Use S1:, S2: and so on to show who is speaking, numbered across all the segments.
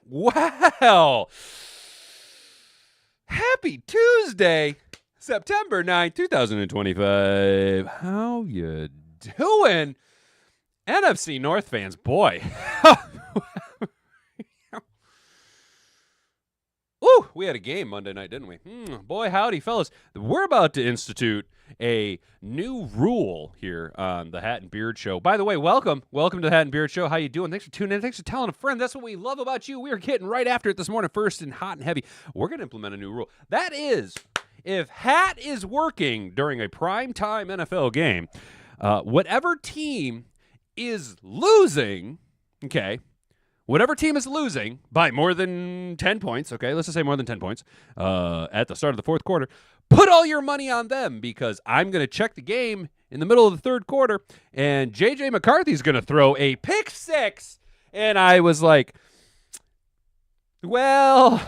S1: Wow. Happy Tuesday, September 9th, 2025. How you doing? NFC North fans, boy. Ooh, we had a game Monday night, didn't we? Boy, howdy, fellas. We're about to institute a new rule here on the Hat and Beard Show. By the way, welcome to the Hat and Beard Show. How you doing? Thanks for tuning in. Thanks for telling a friend. That's what we love about you. We are getting right after it this morning, first and hot and heavy. We're going to implement a new rule. That is, if Hat is working during a primetime NFL game, whatever team is losing, okay, whatever team is losing by more than 10 points, okay, let's just say more than 10 points at the start of the fourth quarter, put all your money on them because I'm going to check the game in the middle of the third quarter, and J.J. McCarthy's going to throw a pick six. And I was like, well,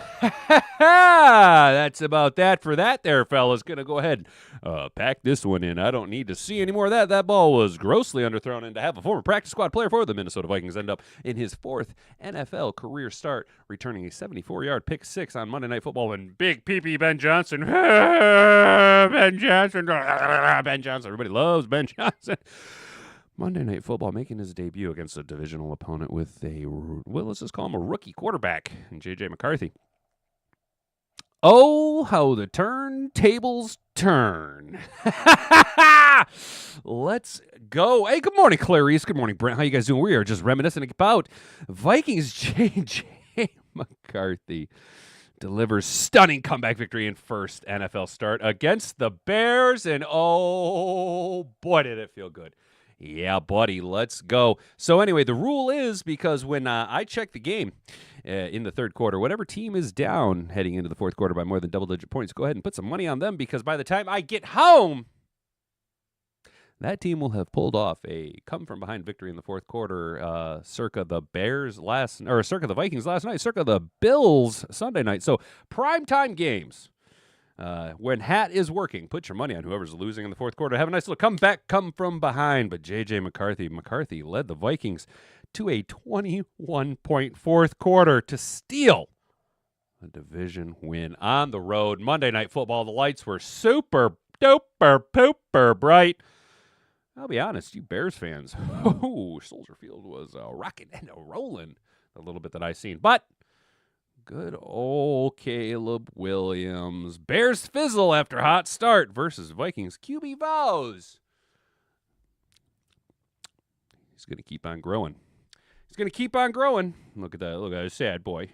S1: that's about that for that there, fellas. Going to go ahead and pack this one in. I don't need to see any more of that. That ball was grossly underthrown, and to have a former practice squad player for the Minnesota Vikings end up in his fourth NFL career start, returning a 74-yard pick six on Monday Night Football, and Big Pee-Pee Ben Johnson. Ben Johnson. Ben Johnson. Everybody loves Ben Johnson. Monday Night Football making his debut against a divisional opponent with let's just call him a rookie quarterback, J.J. McCarthy. Oh, how the turntables turn. Let's go. Hey, good morning, Clarice. Good morning, Brent. How you guys doing? We are just reminiscing about Vikings. J.J. McCarthy delivers stunning comeback victory in first NFL start against the Bears, and oh, boy, did it feel good. Yeah, buddy, let's go. So anyway, the rule is because when I check the game in the third quarter, whatever team is down heading into the fourth quarter by more than double-digit points, go ahead and put some money on them because by the time I get home, that team will have pulled off a come-from-behind victory in the fourth quarter, circa the Vikings last night, circa the Bills Sunday night. So primetime games. When Hat is working, put your money on whoever's losing in the fourth quarter. Have a nice little comeback, come from behind. But J.J. McCarthy led the Vikings to a 21-point fourth quarter to steal a division win on the road. Monday Night Football, the lights were super duper pooper bright. I'll be honest, you Bears fans, Soldier Field was rocking and rolling a little bit that I seen. But good old Caleb Williams. Bears fizzle after hot start versus Vikings QB vows. He's going to keep on growing. Look at that. Look at that. Sad boy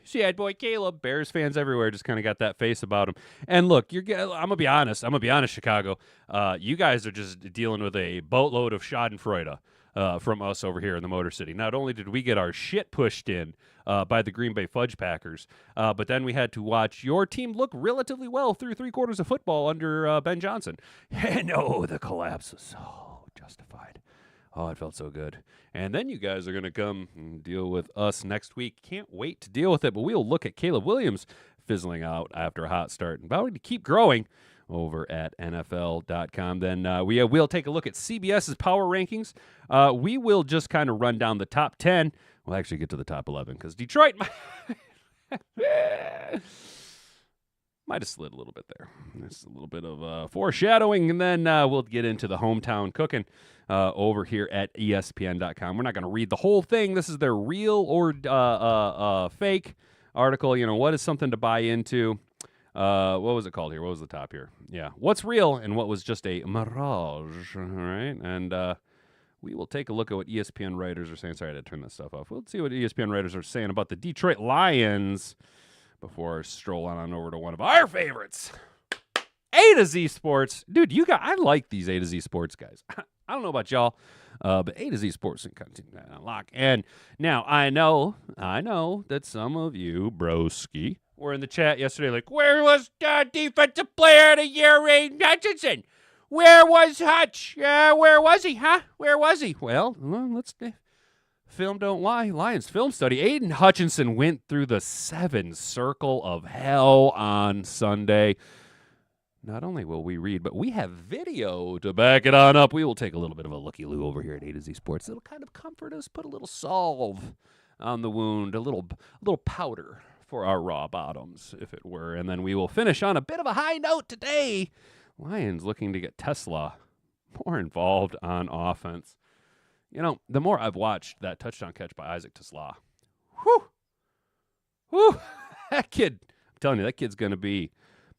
S1: Caleb. Bears fans everywhere just kind of got that face about him. And look, I'm going to be honest, Chicago. You guys are just dealing with a boatload of schadenfreude from us over here in the Motor City. Not only did we get our shit pushed in by the Green Bay Fudge Packers, but then we had to watch your team look relatively well through three quarters of football under Ben Johnson. And the collapse was so justified. Oh, it felt so good. And then you guys are going to come and deal with us next week. Can't wait to deal with it, but we'll look at Caleb Williams fizzling out after a hot start and vowing to keep growing over at NFL.com. Then we'll take a look at CBS's power rankings. We will just kind of run down the top 10. We'll actually get to the top 11 because Detroit might have slid a little bit there. It's a little bit of foreshadowing, and then we'll get into the hometown cooking over here at ESPN.com. We're not going to read the whole thing. This is their real or fake article. What is something to buy into? What was it called here? What was the top here? Yeah. What's real and what was just a mirage? All right. And we will take a look at what ESPN writers are saying. Sorry, I had to turn this stuff off. We'll see what ESPN writers are saying about the Detroit Lions before strolling on over to one of our favorites, A to Z Sports. Dude, I like these A to Z Sports guys. I don't know about y'all, but A to Z Sports and continue to unlock. And now I know that some of you, broski, were in the chat yesterday like, where was the defensive player of the year, Ray Hutchinson? Where was Hutch? Where was he, huh? Where was he? Well, let's... Film don't lie. Lions film study. Aiden Hutchinson went through the 7 circle of hell on Sunday. Not only will we read, but we have video to back it on up. We will take a little bit of a looky-loo over here at A to Z Sports. It'll kind of comfort us, put a little solve on the wound, a little powder for our raw bottoms, if it were. And then we will finish on a bit of a high note today. Lions looking to get Tesla more involved on offense. You know, the more I've watched that touchdown catch by Isaac Tesla, that kid, I'm telling you, that kid's going to be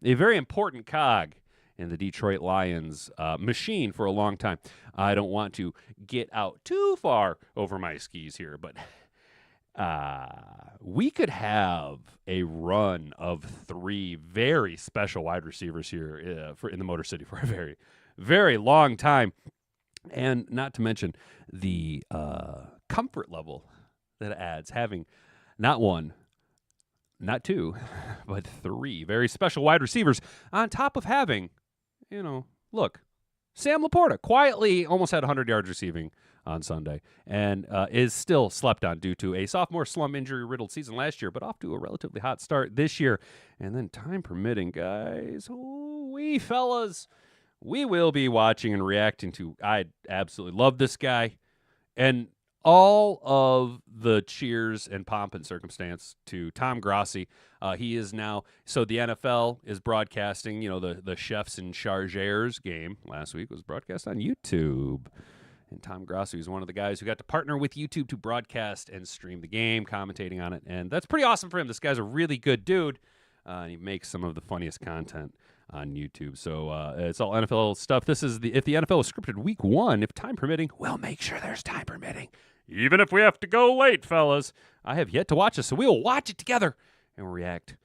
S1: a very important cog in the Detroit Lions machine for a long time. I don't want to get out too far over my skis here, but we could have a run of 3 very special wide receivers here in the Motor City for a very, very long time. And not to mention the comfort level that it adds, having not 1, not 2, but 3 very special wide receivers on top of having, look, Sam Laporta quietly almost had 100 yards receiving on Sunday and is still slept on due to a sophomore slump injury-riddled season last year, but off to a relatively hot start this year. And then time permitting, guys, fellas, we will be watching and reacting to. I absolutely love this guy. And all of the cheers and pomp and circumstance to Tom Grossi. He is now, so the NFL is broadcasting, the Chefs and Chargers game last week was broadcast on YouTube. And Tom Grossi is one of the guys who got to partner with YouTube to broadcast and stream the game, commentating on it. And that's pretty awesome for him. This guy's a really good dude. And he makes some of the funniest content on YouTube. So it's all NFL stuff. This is if the NFL is scripted week 1, if time permitting, we'll make sure there's time permitting. Even if we have to go late, fellas. I have yet to watch this, so we will watch it together and react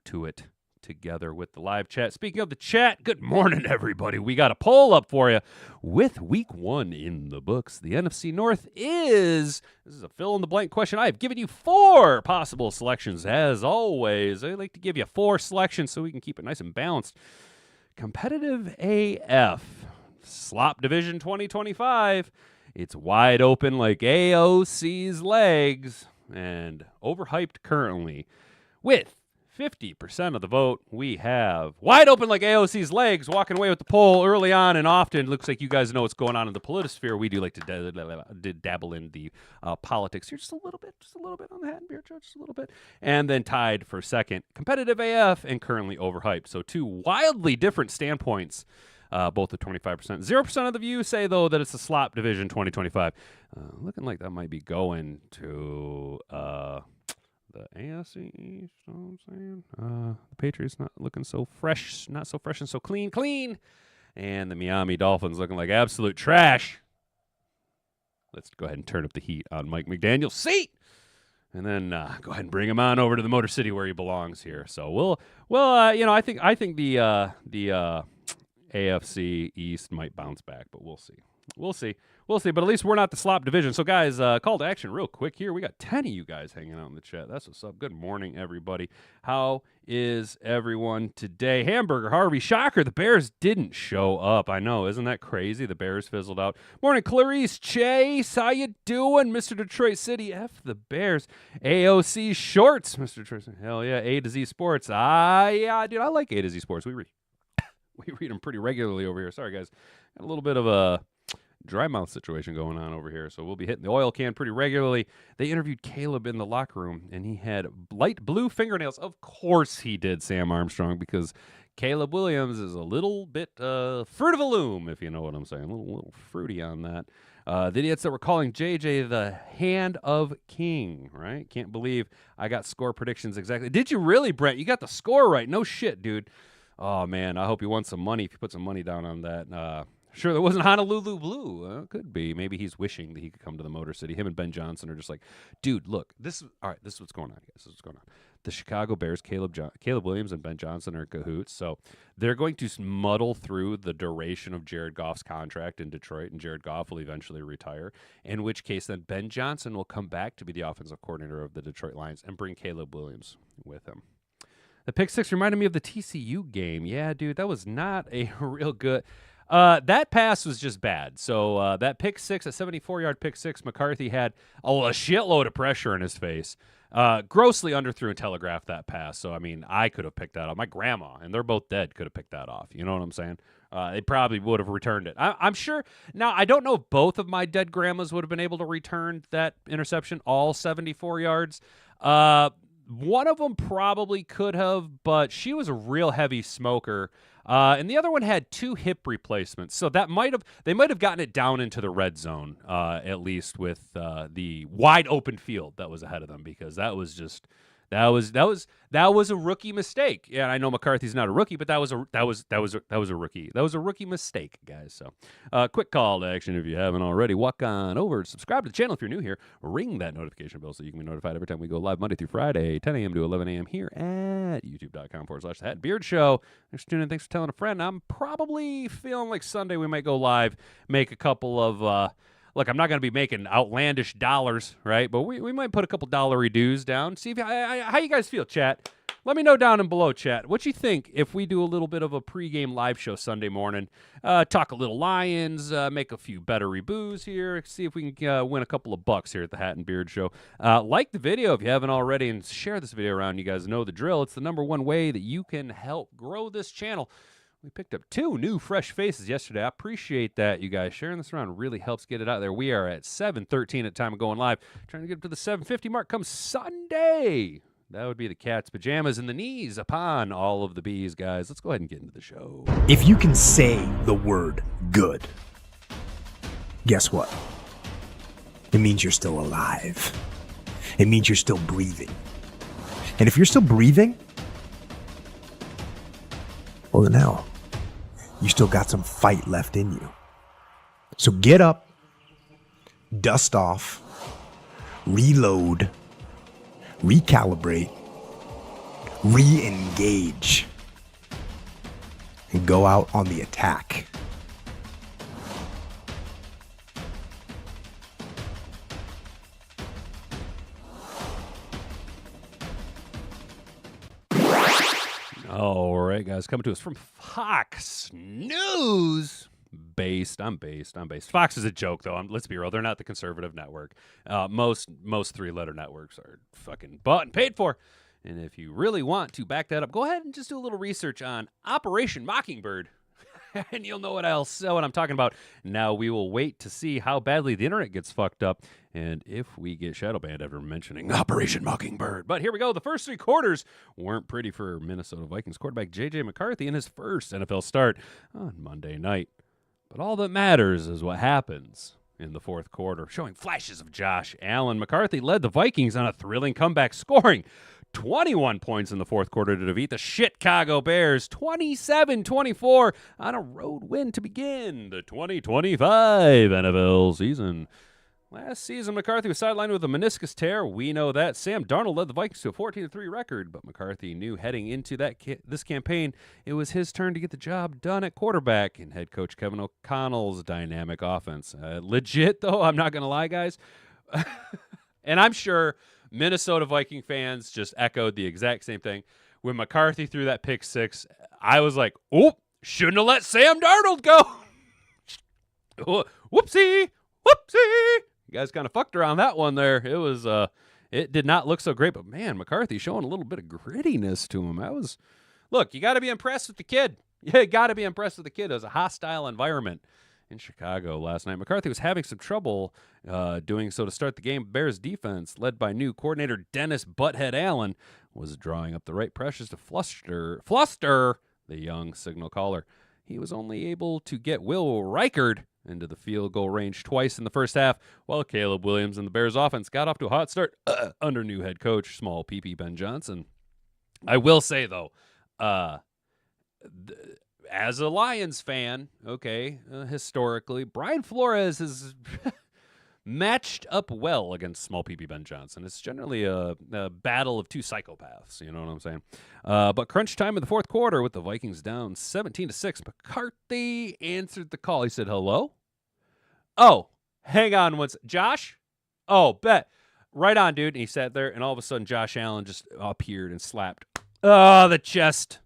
S1: to it together with the live chat. Speaking of the chat, good morning, everybody. We got a poll up for you. With week 1 in the books, the NFC North this is a fill-in-the-blank question. I have given you 4 possible selections. As always, I like to give you 4 selections so we can keep it nice and balanced. Competitive AF, Slop Division 2025. It's wide open like AOC's legs and overhyped currently. With 50% of the vote, we have wide open like AOC's legs, walking away with the poll early on and often. Looks like you guys know what's going on in the politisphere. We do like to dabble in the politics here just a little bit on the hat and beer chart, just a little bit. And then tied for second, competitive AF and currently overhyped. So 2 wildly different standpoints. Both at 25%. 0% of the views say, though, that it's a slop division 2025. Looking like that might be going to the AFC East, you know what I'm saying? The Patriots not looking so fresh, not so fresh and so clean. And the Miami Dolphins looking like absolute trash. Let's go ahead and turn up the heat on Mike McDaniel's seat. And then go ahead and bring him on over to the Motor City where he belongs here. So I think the AFC East might bounce back, but we'll see. But at least we're not the slop division. So, guys, call to action real quick here. We got 10 of you guys hanging out in the chat. That's what's up. Good morning, everybody. How is everyone today? Hamburger Harvey, shocker, the Bears didn't show up. I know, isn't that crazy? The Bears fizzled out. Morning, Clarice Chase. How you doing, Mr. Detroit City? F the Bears. AOC Shorts, Mr. Detroit City. Hell yeah, A to Z Sports. Yeah, dude, I like A to Z Sports. We read them pretty regularly over here. Sorry, guys. Got a little bit of a dry mouth situation going on over here, so we'll be hitting the oil can pretty regularly. They interviewed Caleb in the locker room, and he had light blue fingernails. Of course he did, Sam Armstrong, because Caleb Williams is a little bit fruit of a loom, if you know what I'm saying. A little fruity on that. The idiots that were calling JJ the hand of king, right? Can't believe I got score predictions exactly. Did you really, Brent? You got the score right. No shit, dude. Oh, man, I hope you won some money if you put some money down on that. Sure, there wasn't Honolulu Blue. Could be. Maybe he's wishing that he could come to the Motor City. Him and Ben Johnson are just like, dude, look, this is what's going on, guys. This is what's going on. The Chicago Bears, Caleb Williams and Ben Johnson are cahoots, so they're going to muddle through the duration of Jared Goff's contract in Detroit, and Jared Goff will eventually retire, in which case then Ben Johnson will come back to be the offensive coordinator of the Detroit Lions and bring Caleb Williams with him. The pick six reminded me of the TCU game. Yeah, dude, that was not a real good. That pass was just bad. So that pick six, a 74-yard pick six, McCarthy had a shitload of pressure in his face. Grossly underthrew and telegraphed that pass. So, I mean, I could have picked that off. My grandma, and they're both dead, could have picked that off. You know what I'm saying? They probably would have returned it. I'm sure. Now, I don't know if both of my dead grandmas would have been able to return that interception, all 74 yards. One of them probably could have, but she was a real heavy smoker. And the other one had 2 hip replacements, so they might have gotten it down into the red zone, at least with the wide open field that was ahead of them, because that was a rookie mistake. Yeah, I know McCarthy's not a rookie, but that was a rookie mistake, guys. So, quick call to action if you haven't already. Walk on over, subscribe to the channel if you're new here. Ring that notification bell so you can be notified every time we go live Monday through Friday, 10 a.m. to 11 a.m. here at youtube.com/The Beard Show. Thanks for tuning in. Thanks for telling a friend. I'm probably feeling like Sunday we might go live, make a couple of look, I'm not going to be making outlandish dollars, right? But we might put a couple dollary dues down. See how you guys feel, chat. Let me know down and below, chat. What you think if we do a little bit of a pregame live show Sunday morning? Talk a little Lions, make a few bettery boos here, see if we can win a couple of bucks here at the Hat and Beard Show. Like the video if you haven't already, and share this video around. You guys know the drill. It's the #1 way that you can help grow this channel. We picked up 2 new fresh faces yesterday. I appreciate that, you guys. Sharing this around really helps get it out there. We are at 7:13 at time of going live. Trying to get up to the 7:50 mark come Sunday. That would be the cat's pajamas and the knees upon all of the bees, guys. Let's go ahead and get into the show.
S2: If you can say the word good, guess what? It means you're still alive. It means you're still breathing. And if you're still breathing, well, then hell, you still got some fight left in you. So get up, dust off, reload, recalibrate, re-engage, and go out on the attack.
S1: All right, guys, coming to us from Fox News. I'm based. Fox is a joke, though. Let's be real. They're not the conservative network. Most 3-letter networks are fucking bought and paid for. And if you really want to back that up, go ahead and just do a little research on Operation Mockingbird. And you'll know what I'm talking about. Now we will wait to see how badly the internet gets fucked up and if we get shadow banned after mentioning Operation Mockingbird. But here we go. The first 3 quarters weren't pretty for Minnesota Vikings quarterback J.J. McCarthy in his first NFL start on Monday night. But all that matters is what happens in the fourth quarter, showing flashes of Josh Allen. McCarthy led the Vikings on a thrilling comeback, scoring 21 points in the fourth quarter to defeat the Chicago Bears 27-24 on a road win to begin the 2025 NFL season. Last season, McCarthy was sidelined with a meniscus tear. We know that. Sam Darnold led the Vikings to a 14-3 record, but McCarthy knew heading into this campaign it was his turn to get the job done at quarterback in head coach Kevin O'Connell's dynamic offense. Legit, though, I'm not going to lie, guys. And I'm sure Minnesota Viking fans just echoed the exact same thing. When McCarthy threw that pick 6, I was like, oh, shouldn't have let Sam Darnold go. Whoopsie. You guys kind of fucked around that one there. It did not look so great, but man, McCarthy showing a little bit of grittiness to him. Look, you got to be impressed with the kid. You got to be impressed with the kid. It was a hostile environment in Chicago last night. McCarthy was having some trouble doing so to start the game. Bears defense, led by new coordinator Dennis Butthead Allen, was drawing up the right pressures to fluster the young signal caller. He was only able to get Will Reichard into the field goal range twice in the first half, while Caleb Williams and the Bears offense got off to a hot start under new head coach, small PP Ben Johnson. I will say, though, as a Lions fan, historically, Brian Flores has matched up well against small PP Ben Johnson. It's generally a battle of 2 psychopaths, you know what I'm saying? But crunch time in the fourth quarter with the Vikings down 17-6. McCarthy answered the call. He said, hello? Oh, hang on once. Josh? Oh, bet. Right on, dude. And he sat there, and all of a sudden Josh Allen just appeared and slapped. The chest.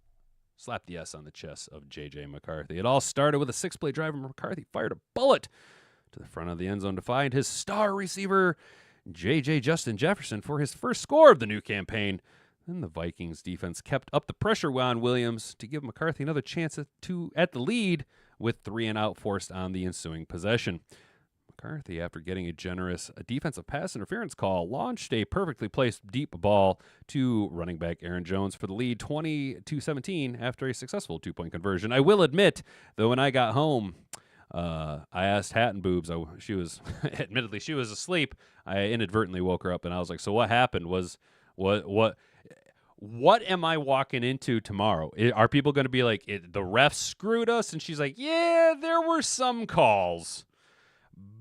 S1: Slapped the S on the chest of J.J. McCarthy. It all started with a 6-play drive, and McCarthy fired a bullet to the front of the end zone to find his star receiver, J.J. Justin Jefferson, for his first score of the new campaign. And the Vikings defense kept up the pressure on Williams to give McCarthy another chance at the lead with 3 and out forced on the ensuing possession. McCarthy, after getting a generous defensive pass interference call, launched a perfectly placed deep ball to running back Aaron Jones for the lead 20-17 after a successful 2-point conversion. I will admit, though, when I got home, I asked Hat and Boobs. She was admittedly she was asleep. I inadvertently woke her up, and I was like, "So what happened? What am I walking into tomorrow? Are people going to be like, the refs screwed us?" And she's like, "Yeah, there were some calls,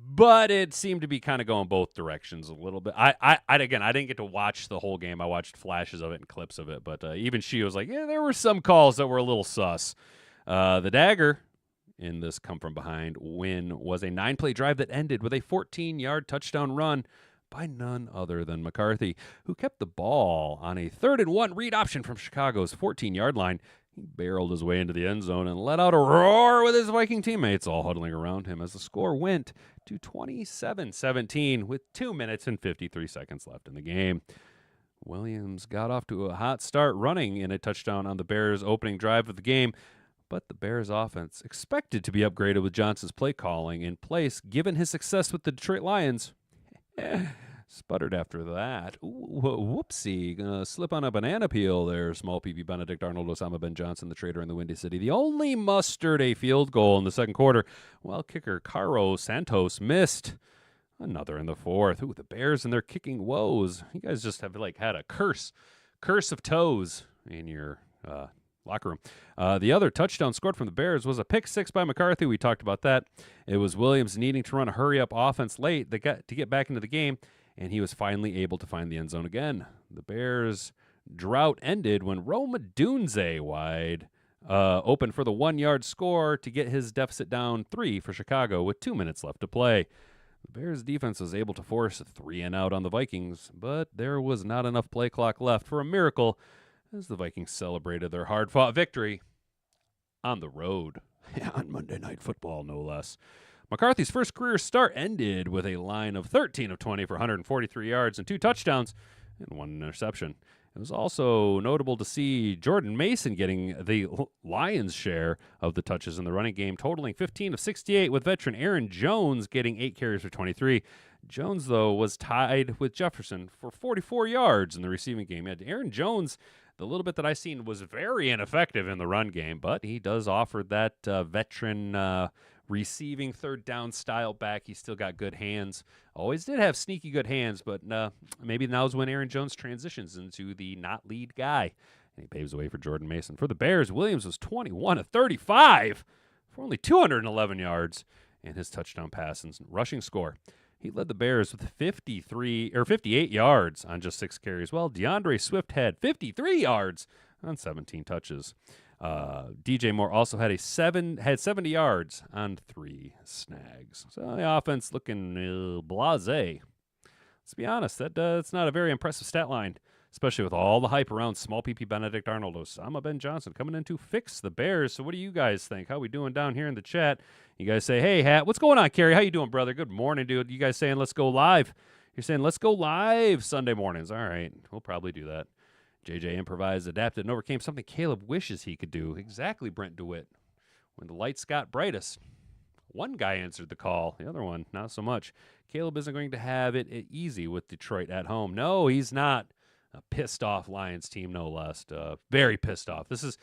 S1: but it seemed to be kind of going both directions a little bit." I didn't get to watch the whole game. I watched flashes of it and clips of it, but even she was like, "Yeah, there were some calls that were a little sus." The dagger in this come-from-behind win was a 9-play drive that ended with a 14-yard touchdown run by none other than McCarthy, who kept the ball on a 3rd-and-1 read option from Chicago's 14-yard line. He barreled his way into the end zone and let out a roar with his Viking teammates all huddling around him as the score went to 27-17 with 2 minutes and 53 seconds left in the game. Williams got off to a hot start running in a touchdown on the Bears' opening drive of the game, but the Bears' offense, expected to be upgraded with Johnson's play calling in place, given his success with the Detroit Lions, sputtered after that. Whoopsie. Gonna slip on a banana peel there. Small PP Benedict Arnold, Osama Ben Johnson, the trader in the Windy City. The only mustered a field goal in the second quarter, while kicker Caro Santos missed another in the fourth. Ooh, the Bears and their kicking woes. You guys just have had a curse of toes in your locker room. The other touchdown scored from the Bears was a pick six by McCarthy. We talked about that. It was Williams needing to run a hurry-up offense late to get back into the game, and he was finally able to find the end zone again. The Bears' drought ended when Rome Odunze wide opened for the 1-yard score to get his deficit down 3 for Chicago with 2 minutes left to play. The Bears' defense was able to force a 3 and out on the Vikings, but there was not enough play clock left for a miracle as the Vikings celebrated their hard-fought victory on the road. On Monday Night Football, no less. McCarthy's first career start ended with a line of 13 of 20 for 143 yards and 2 touchdowns and 1 interception. It was also notable to see Jordan Mason getting the Lions' share of the touches in the running game, totaling 15 of 68, with veteran Aaron Jones getting 8 carries for 23. Jones, though, was tied with Jefferson for 44 yards in the receiving game. Aaron Jones, the little bit that I seen, was very ineffective in the run game, but he does offer that veteran receiving third down style back. He's still got good hands. Always did have sneaky good hands, but maybe now's when Aaron Jones transitions into the not lead guy. And he paves the way for Jordan Mason. For the Bears, Williams was 21 of 35 for only 211 yards and his touchdown pass and rushing score. He led the Bears with 58 yards on just 6 carries. Well, DeAndre Swift had 53 yards on 17 touches. DJ Moore also had 70 yards on 3 snags. So the offense looking blasé. Let's be honest, that's not a very impressive stat line, especially with all the hype around small PP Benedict Arnold, Osama Ben Johnson coming in to fix the Bears. So what do you guys think? How we doing down here in the chat? You guys say, hey, Hat, what's going on, Kerry? How you doing, brother? Good morning, dude. You guys saying let's go live? You're saying let's go live Sunday mornings. All right, we'll probably do that. JJ improvised, adapted, and overcame something Caleb wishes he could do. Exactly, Brent DeWitt. When the lights got brightest, one guy answered the call. The other one, not so much. Caleb isn't going to have it easy with Detroit at home. No, he's not. A pissed-off Lions team, no less. Very pissed off. This is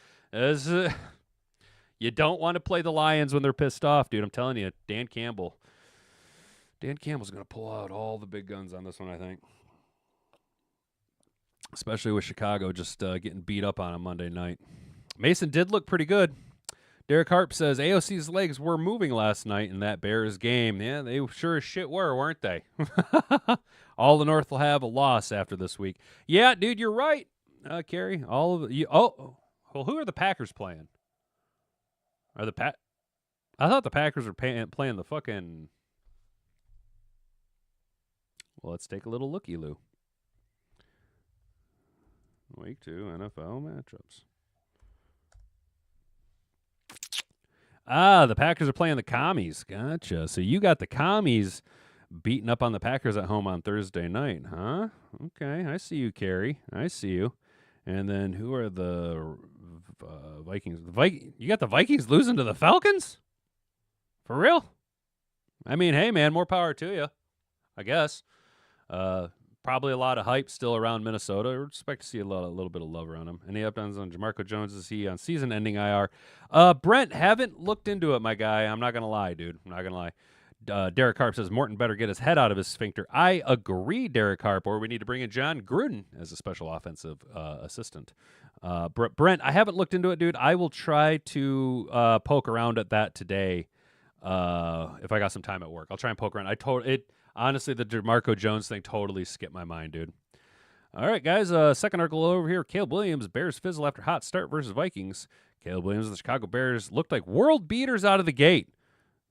S1: you don't want to play the Lions when they're pissed off, dude. I'm telling you, Dan Campbell's going to pull out all the big guns on this one, I think. Especially with Chicago just getting beat up on Monday night. Mason did look pretty good. Derek Harp says AOC's legs were moving last night in that Bears game. Yeah, they sure as shit were, weren't they? All the North will have a loss after this week. Yeah, dude, you're right, Kerry. All of you. Oh, well, who are the Packers playing? I thought the Packers were playing the fucking. Well, let's take a little looky-loo. Week 2 NFL matchups. The Packers are playing the Commies. Gotcha. So you got the Commies beating up on the Packers at home on Thursday night, huh? Okay, I see you, Kerry. I see you. And then who are the Vikings? You got the Vikings losing to the Falcons? For real? I mean, hey, man, more power to you, I guess. Probably a lot of hype still around Minnesota. I expect to see a little bit of love around him. Any updates on Jamarco Jones? Is he on season-ending IR? Brent, haven't looked into it, my guy. I'm not going to lie, dude. I'm not going to lie. Derek Harp says Morton better get his head out of his sphincter. I agree, Derek Harp, or we need to bring in John Gruden as a special offensive assistant. Brent, I haven't looked into it, dude. I will try to poke around at that today if I got some time at work. I'll try and poke around. Honestly, the DeMarco Jones thing totally skipped my mind, dude. All right, guys, second article over here. Caleb Williams, Bears fizzle after hot start versus Vikings. Caleb Williams and the Chicago Bears looked like world beaters out of the gate.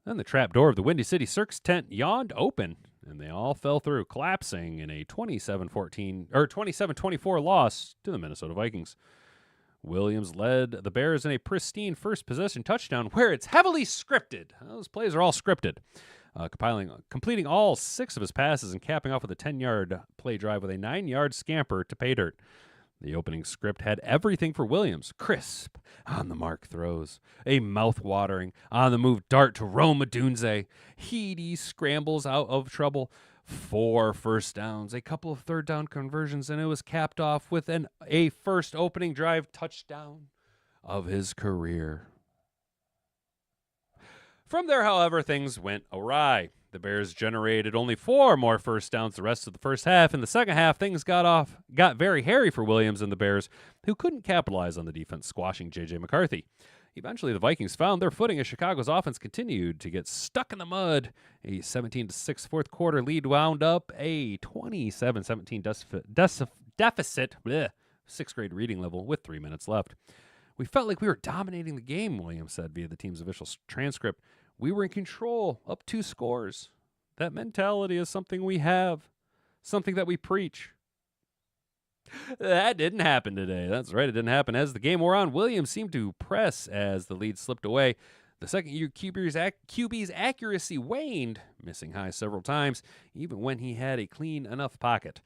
S1: Then the trap door of the Windy City Circus tent yawned open, and they all fell through, collapsing in a 27-24 loss to the Minnesota Vikings. Williams led the Bears in a pristine first possession touchdown where it's heavily scripted. Those plays are all scripted. Completing all 6 of his passes and capping off with a 10-yard play drive with a 9-yard scamper to pay dirt. The opening script had everything for Williams. Crisp, on-the-mark throws, a mouth-watering, on-the-move dart to Rome Odunze, heady scrambles out of trouble, 4 first downs, a couple of third-down conversions, and it was capped off with a first opening drive touchdown of his career. From there, however, things went awry. The Bears generated only 4 more first downs the rest of the first half. In the second half, things got very hairy for Williams and the Bears, who couldn't capitalize on the defense squashing J.J. McCarthy. Eventually, the Vikings found their footing as Chicago's offense continued to get stuck in the mud. A 17-6 fourth quarter lead wound up a 27-17 deficit, 6th grade reading level, with 3 minutes left. We felt like we were dominating the game, Williams said via the team's official transcript. We were in control, up 2 scores. That mentality is something we have, something that we preach. That didn't happen today. That's right, it didn't happen. As the game wore on, Williams seemed to press as the lead slipped away. The second-year QB's accuracy waned, missing high several times, even when he had a clean enough pocket.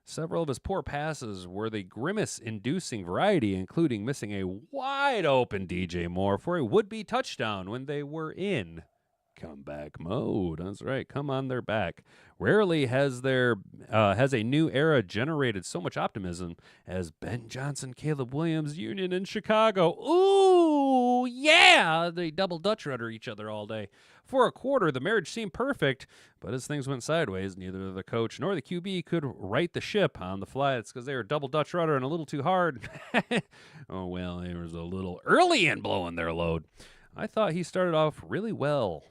S1: Several of his poor passes were the grimace-inducing variety, including missing a wide-open DJ Moore for a would-be touchdown when they were in comeback mode. That's right, come on their back. Rarely has a new era generated so much optimism as Ben Johnson-Caleb Williams union in Chicago. Ooh, yeah! They double Dutch rudder each other all day. For a quarter, the marriage seemed perfect, but as things went sideways, neither the coach nor the QB could right the ship on the fly. It's because they were double Dutch rudder and a little too hard. Oh, well, they was a little early in blowing their load. I thought he started off really well.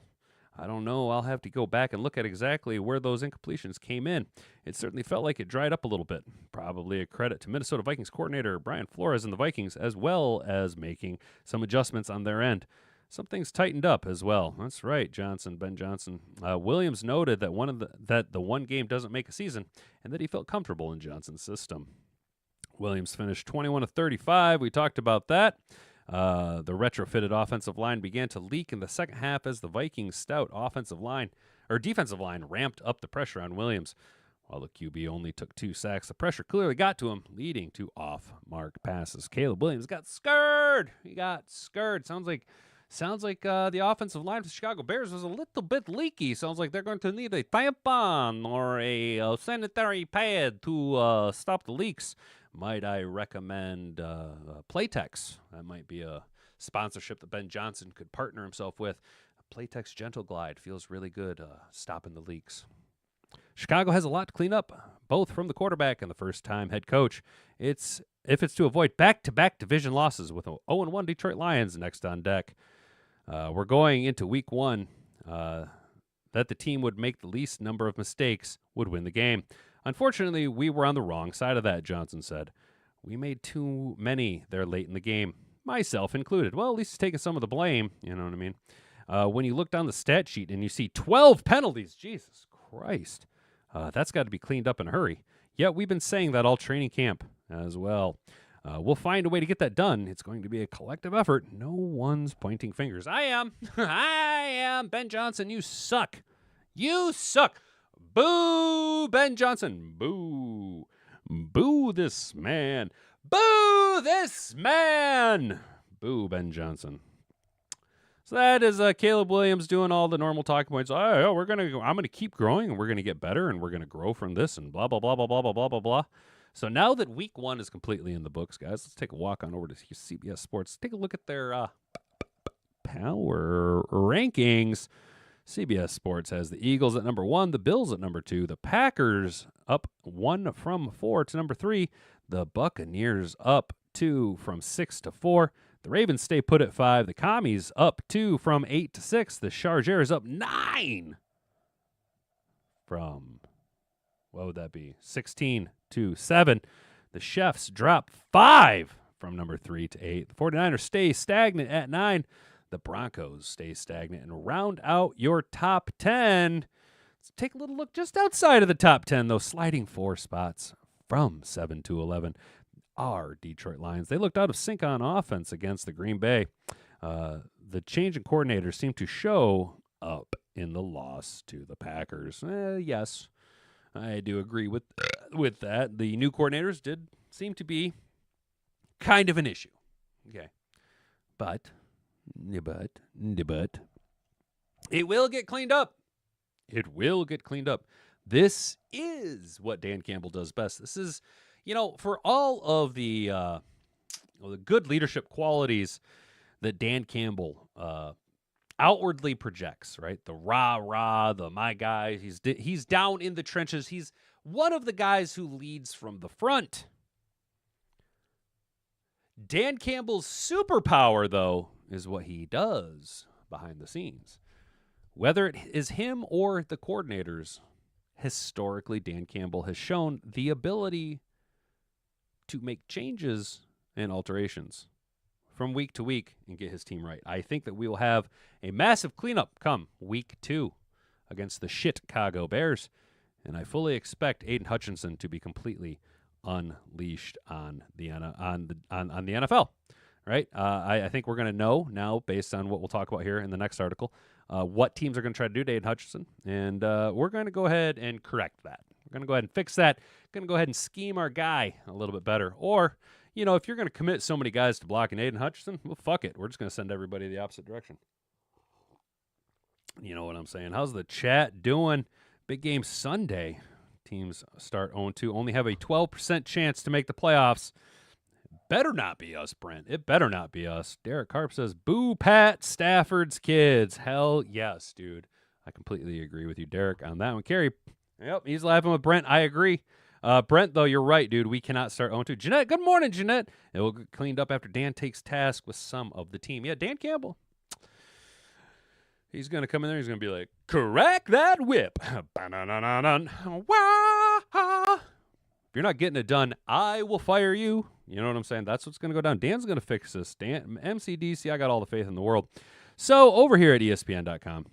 S1: I don't know. I'll have to go back and look at exactly where those incompletions came in. It certainly felt like it dried up a little bit. Probably a credit to Minnesota Vikings coordinator Brian Flores and the Vikings, as well as making some adjustments on their end. Some things tightened up as well. That's right, Ben Johnson. Williams noted that the one game doesn't make a season, and that he felt comfortable in Johnson's system. Williams finished 21 of 35. We talked about that. The retrofitted offensive line began to leak in the second half as the Vikings' stout defensive line ramped up the pressure on Williams. While the QB only took 2 sacks, the pressure clearly got to him, leading to off-mark passes. Caleb Williams got scared. He got scared. Sounds like the offensive line for the Chicago Bears was a little bit leaky. Sounds like they're going to need a tampon or a sanitary pad to stop the leaks. Might I recommend Playtex? That might be a sponsorship that Ben Johnson could partner himself with. Playtex Gentle Glide feels really good stopping the leaks. Chicago has a lot to clean up, both from the quarterback and the first-time head coach. If it's to avoid back-to-back division losses with 0-1 Detroit Lions next on deck. We're going into week 1 that the team would make the least number of mistakes would win the game. Unfortunately, we were on the wrong side of that, Johnson said. We made too many there late in the game, myself included. Well, at least he's taking some of the blame, you know what I mean? When you look down the stat sheet and you see 12 penalties, Jesus Christ, that's got to be cleaned up in a hurry. Yet we've been saying that all training camp as well. We'll find a way to get that done. It's going to be a collective effort. No one's pointing fingers. I am. I am. Ben Johnson, you suck. You suck. Boo, Ben Johnson. Boo. Boo this man. Boo this man. Boo Ben Johnson. So that is Caleb Williams doing all the normal talking points. Oh, I'm gonna keep growing, and we're gonna get better, and we're gonna grow from this, and blah blah blah blah blah blah blah blah blah. So now that week 1 is completely in the books, guys, let's take a walk on over to CBS Sports. Take a look at their power rankings. CBS Sports has the Eagles at number 1, the Bills at number 2, the Packers up 1 from 4 to number 3, the Buccaneers up 2 from 6 to 4. The Ravens stay put at 5. The Commies up 2 from 8 to 6. The Chargers up 9 from, what would that be, 16 to 7. The Chefs drop 5 from number 3 to 8. The 49ers stay stagnant at 9. The Broncos stay stagnant and round out your top 10. Let's take a little look just outside of the top 10, though, sliding 4 spots from 7 to 11. Our Detroit Lions. They looked out of sync on offense against the Green Bay. The change in coordinators seemed to show up in the loss to the Packers. Yes, I do agree with that. The new coordinators did seem to be kind of an issue. Okay, but it will get cleaned up. It will get cleaned up. This is what Dan Campbell does best. This is, for all of the good leadership qualities that Dan Campbell outwardly projects, right? The rah-rah, the my guy. He's down in the trenches. He's one of the guys who leads from the front. Dan Campbell's superpower, though, is what he does behind the scenes. Whether it is him or the coordinators, historically, Dan Campbell has shown the ability to make changes and alterations from week to week and get his team right. I think that we will have a massive cleanup come week 2 against the Chicago Bears, and I fully expect Aiden Hutchinson to be completely unleashed on the NFL. Right? I think we're going to know now, based on what we'll talk about here in the next article, what teams are going to try to do to Aiden Hutchinson, and we're going to go ahead and correct that. We're going to go ahead and fix that. We're going to go ahead and scheme our guy a little bit better. Or, if you're going to commit so many guys to blocking Aiden Hutchinson, well, fuck it. We're just going to send everybody the opposite direction. You know what I'm saying? How's the chat doing? Big game Sunday. Teams start 0-2, only have a 12% chance to make the playoffs. Better not be us, Brent. It better not be us. Derek Harp says, boo Pat Stafford's kids. Hell yes, dude. I completely agree with you, Derek, on that one. Kerry, yep, he's laughing with Brent. I agree. Brent, though, you're right, dude. We cannot start 0-2. Jeanette, good morning, Jeanette. It will get cleaned up after Dan takes task with some of the team. Yeah, Dan Campbell. He's going to come in there. He's going to be like, crack that whip. If you're not getting it done, I will fire you. You know what I'm saying? That's what's going to go down. Dan's going to fix this. Dan, MCDC, I got all the faith in the world. So over here at ESPN.com,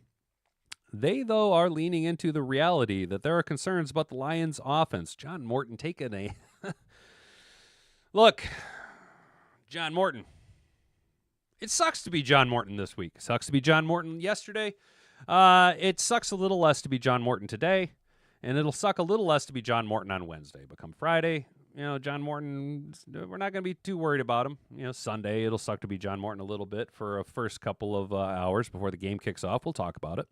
S1: they, though, are leaning into the reality that there are concerns about the Lions' offense. John Morton taking a... Look, John Morton. It sucks to be John Morton this week. It sucks to be John Morton yesterday. It sucks a little less to be John Morton today. And it'll suck a little less to be John Morton on Wednesday. But come Friday, John Morton, we're not going to be too worried about him. Sunday, it'll suck to be John Morton a little bit for a first couple of hours before the game kicks off. We'll talk about it.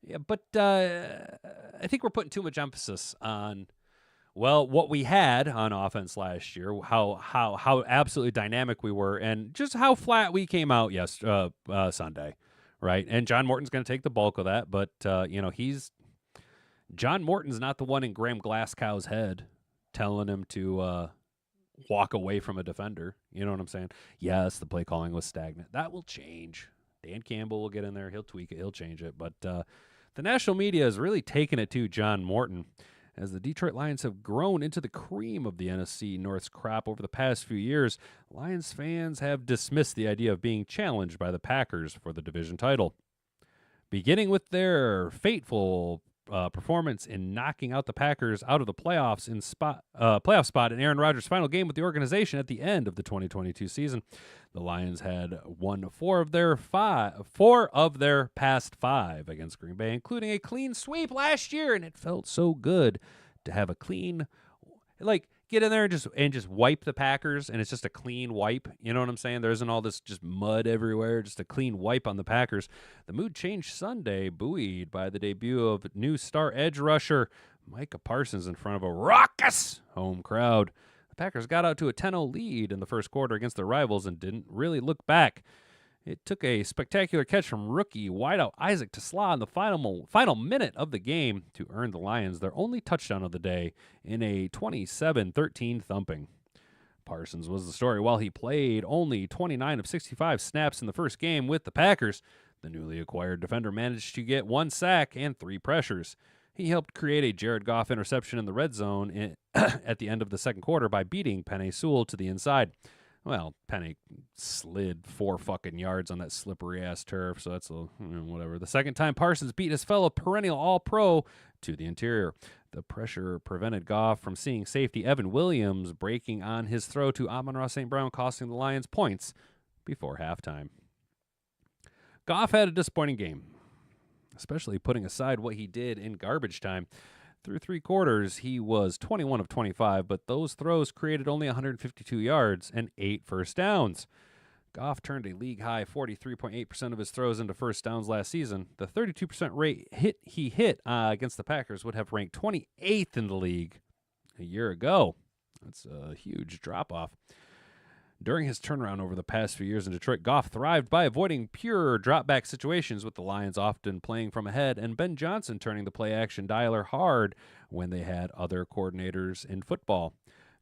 S1: Yeah, but I think we're putting too much emphasis on, what we had on offense last year, how absolutely dynamic we were, and just how flat we came out Sunday, right? And John Morton's going to take the bulk of that, but, John Morton's not the one in Graham Glasgow's head telling him to walk away from a defender. You know what I'm saying? Yes, the play calling was stagnant. That will change. Dan Campbell will get in there. He'll tweak it. He'll change it. But the national media has really taken it to John Morton as the Detroit Lions have grown into the cream of the NFC North's crop over the past few years. Lions fans have dismissed the idea of being challenged by the Packers for the division title. Beginning with their fateful performance in knocking out the Packers out of the playoffs playoff spot in Aaron Rodgers' final game with the organization at the end of the 2022 season. The Lions had won four of their past five against Green Bay, including a clean sweep last year, and it felt so good to have a clean, give get in there and just wipe the Packers, and it's just a clean wipe. You know what I'm saying? There isn't all this just mud everywhere, just a clean wipe on the Packers. The mood changed Sunday, buoyed by the debut of new star edge rusher Micah Parsons in front of a raucous home crowd. The Packers got out to a 10-0 lead in the first quarter against their rivals and didn't really look back. It took a spectacular catch from rookie wideout Isaac Tesla in the final minute of the game to earn the Lions their only touchdown of the day in a 27-13 thumping. Parsons was the story. While he played only 29 of 65 snaps in the first game with the Packers, the newly acquired defender managed to get 1 sack and 3 pressures. He helped create a Jared Goff interception in the red zone at the end of the second quarter by beating Penei Sewell to the inside. Well, Penny slid 4 fucking yards on that slippery-ass turf, so that's whatever. The second time Parsons beat his fellow perennial All-Pro to the interior. The pressure prevented Goff from seeing safety Evan Williams breaking on his throw to Amon-Ra St. Brown, costing the Lions points before halftime. Goff had a disappointing game, especially putting aside what he did in garbage time. Through 3 quarters, he was 21 of 25, but those throws created only 152 yards and 8 first downs. Goff turned a league-high 43.8% of his throws into first downs last season. The 32% rate he hit against the Packers would have ranked 28th in the league a year ago. That's a huge drop-off. During his turnaround over the past few years in Detroit, Goff thrived by avoiding pure drop-back situations, with the Lions often playing from ahead and Ben Johnson turning the play-action dialer hard when they had other coordinators in football.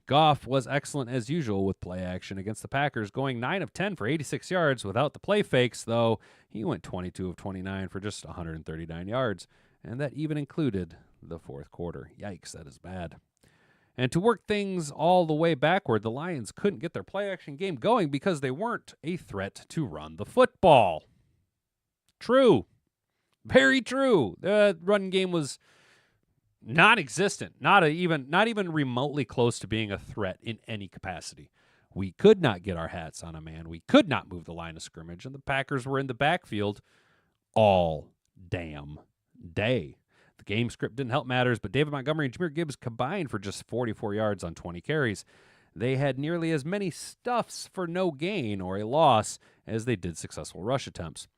S1: Goff was excellent as usual with play-action against the Packers, going 9 of 10 for 86 yards without the play fakes, though he went 22 of 29 for just 139 yards, and that even included the fourth quarter. Yikes, that is bad. And to work things all the way backward, the Lions couldn't get their play-action game going because they weren't a threat to run the football. True. Very true. The run game was non-existent, not even remotely close to being a threat in any capacity. We could not get our hats on a man. We could not move the line of scrimmage, and the Packers were in the backfield all damn day. The game script didn't help matters, but David Montgomery and Jahmyr Gibbs combined for just 44 yards on 20 carries. They had nearly as many stuffs for no gain or a loss as they did successful rush attempts.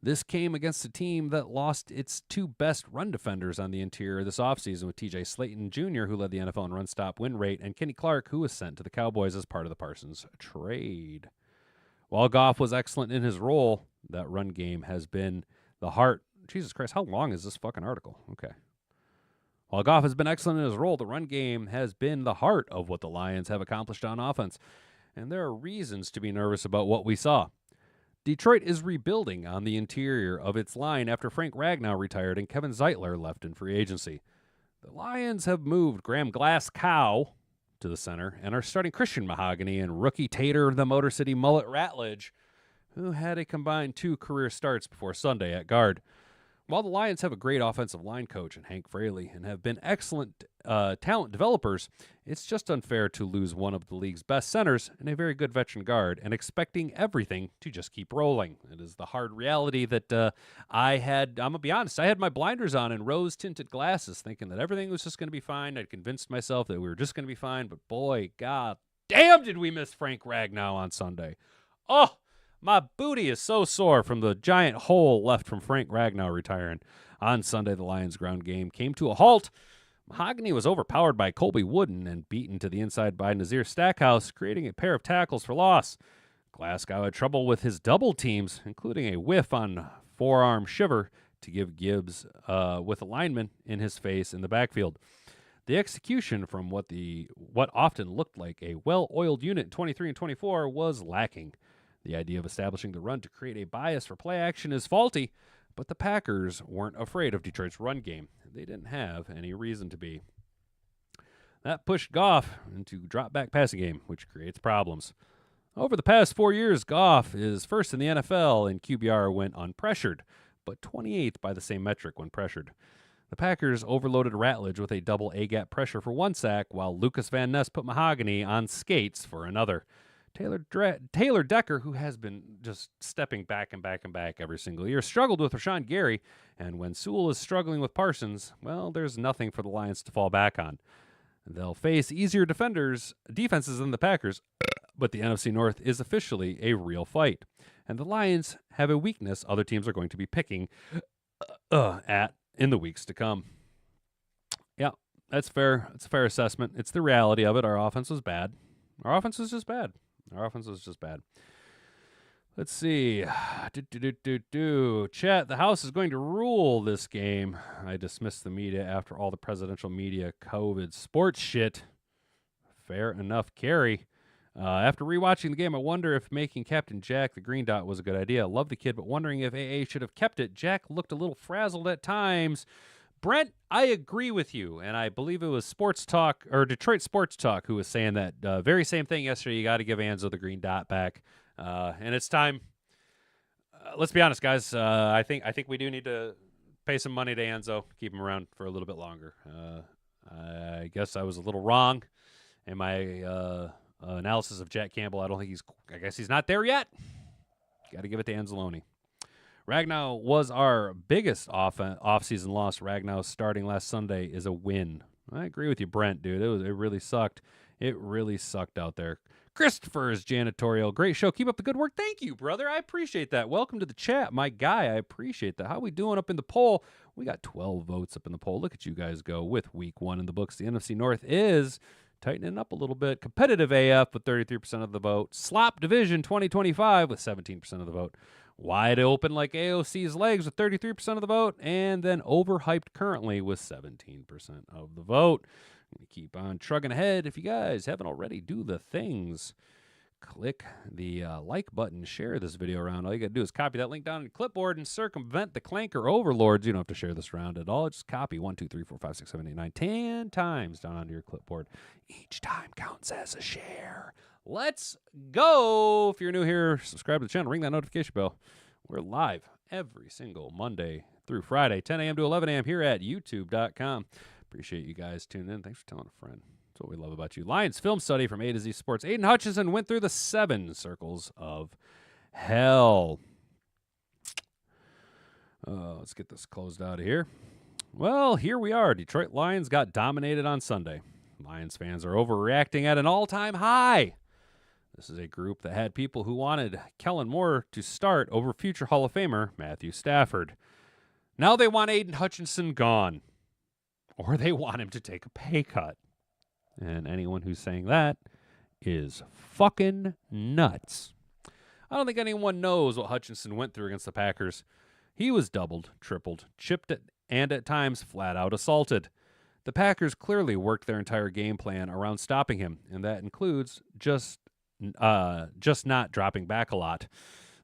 S1: This came against a team that lost its 2 best run defenders on the interior this offseason, with TJ Slayton Jr., who led the NFL in run-stop win rate, and Kenny Clark, who was sent to the Cowboys as part of the Parsons trade. While Goff was excellent in his role, that run game has been the heart. Jesus Christ, how long is this fucking article? Okay. While Goff has been excellent in his role, the run game has been the heart of what the Lions have accomplished on offense, and there are reasons to be nervous about what we saw. Detroit is rebuilding on the interior of its line after Frank Ragnow retired and Kevin Zeitler left in free agency. The Lions have moved Graham Glasgow to the center and are starting Christian Mahogany and rookie Tater the Motor City Mullet Ratledge, who had a combined 2 career starts before Sunday at guard. While the Lions have a great offensive line coach in Hank Fraley and have been excellent talent developers, it's just unfair to lose one of the league's best centers and a very good veteran guard and expecting everything to just keep rolling. It is the hard reality that I'm going to be honest, I had my blinders on and rose-tinted glasses thinking that everything was just going to be fine. I'd convinced myself that we were just going to be fine, but boy, god damn did we miss Frank Ragnow on Sunday. Oh! My booty is so sore from the giant hole left from Frank Ragnow retiring. On Sunday, the Lions' ground game came to a halt. Mahogany was overpowered by Colby Wooden and beaten to the inside by Nazir Stackhouse, creating a pair of tackles for loss. Glasgow had trouble with his double teams, including a whiff on forearm shiver to give Gibbs with a lineman in his face in the backfield. The execution from what often looked like a well-oiled unit in 23 and 24 was lacking. The idea of establishing the run to create a bias for play action is faulty, but the Packers weren't afraid of Detroit's run game. They didn't have any reason to be. That pushed Goff into drop-back passing game, which creates problems. Over the past 4 years, Goff is first in the NFL in QBR when unpressured, but 28th by the same metric when pressured. The Packers overloaded Ratledge with a double A-gap pressure for 1 sack, while Lucas Van Ness put Mahogany on skates for another. Taylor Decker, who has been just stepping back and back and back every single year, struggled with Rashawn Gary, and when Sewell is struggling with Parsons, well, there's nothing for the Lions to fall back on. They'll face easier defenses than the Packers, but the NFC North is officially a real fight. And the Lions have a weakness other teams are going to be picking at in the weeks to come. Yeah, that's fair. It's a fair assessment. It's the reality of it. Our offense was bad. Our offense was just bad. Let's see. Chat, the house is going to rule this game. I dismissed the media after all the presidential media COVID sports shit. Fair enough, Carrie. After rewatching the game, I wonder if making Captain Jack the green dot was a good idea. Love the kid, but wondering if AA should have kept it. Jack looked a little frazzled at times. Brent, I agree with you, and I believe it was Sports Talk, or Detroit Sports Talk, who was saying that very same thing yesterday. You got to give Anzo the green dot back, and it's time. Let's be honest, guys. I think we do need to pay some money to Anzo, keep him around for a little bit longer. I guess I was a little wrong in my analysis of Jack Campbell. I guess he's not there yet. Got to give it to Anzalone. Ragnow was our biggest off-season loss. Ragnow starting last Sunday is a win. I agree with you, Brent, dude. It really sucked. It really sucked out there. Christopher's janitorial. Great show. Keep up the good work. Thank you, brother. I appreciate that. Welcome to the chat, my guy. I appreciate that. How we doing up in the poll? We got 12 votes up in the poll. Look at you guys go with week 1 in the books. The NFC North is tightening up a little bit. Competitive AF with 33% of the vote. Slop Division 2025 with 17% of the vote. Wide open like AOC's legs with 33% of the vote. And then overhyped currently with 17% of the vote. I'm going to keep on trugging ahead. If you guys haven't already, do the things. Click the like button. Share this video around. All you got to do is copy that link down on your clipboard and circumvent the clanker overlords. You don't have to share this around at all. Just copy 1, 2, 3, 4, 5, 6, 7, 8, 9, 10 times down onto your clipboard. Each time counts as a share. Let's go. If you're new here, subscribe to the channel. Ring that notification bell. We're live every single Monday through Friday, 10 a.m. to 11 a.m. here at youtube.com. Appreciate you guys tuning in. Thanks for telling a friend. That's what we love about you. Lions film study from A to Z Sports. Aiden Hutchinson went through the 7 circles of hell. Let's get this closed out of here. Well, here we are. Detroit Lions got dominated on Sunday. Lions fans are overreacting at an all-time high. This is a group that had people who wanted Kellen Moore to start over future Hall of Famer Matthew Stafford. Now they want Aiden Hutchinson gone. Or they want him to take a pay cut. And anyone who's saying that is fucking nuts. I don't think anyone knows what Hutchinson went through against the Packers. He was doubled, tripled, chipped, and at times flat out assaulted. The Packers clearly worked their entire game plan around stopping him, and that includes just not dropping back a lot.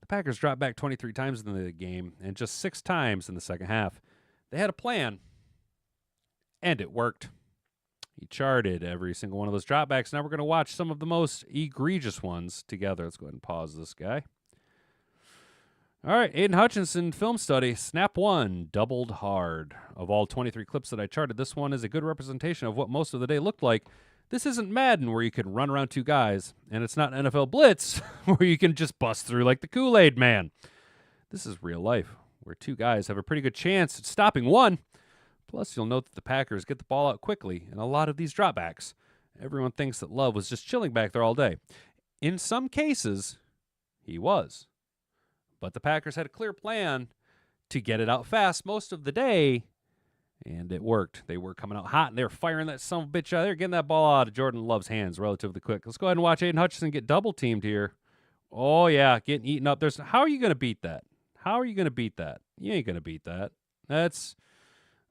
S1: The Packers dropped back 23 times in the game and just 6 times in the second half. They had a plan, and it worked. He charted every single one of those dropbacks. Now we're going to watch some of the most egregious ones together. Let's go ahead and pause this guy. All right, Aiden Hutchinson film study. Snap 1, doubled hard. Of all 23 clips that I charted, this one is a good representation of what most of the day looked like. This isn't Madden where you can run around 2 guys, and it's not NFL Blitz where you can just bust through like the Kool-Aid man. This is real life where 2 guys have a pretty good chance at stopping one. Plus, you'll note that the Packers get the ball out quickly in a lot of these dropbacks. Everyone thinks that Love was just chilling back there all day. In some cases, he was. But the Packers had a clear plan to get it out fast most of the day, and it worked. They were coming out hot, and they were firing that son of a bitch out there, getting that ball out of Jordan Love's hands relatively quick. Let's go ahead and watch Aiden Hutchinson get double-teamed here. Oh, yeah, getting eaten up. How are you going to beat that? How are you going to beat that? You ain't going to beat that. That's...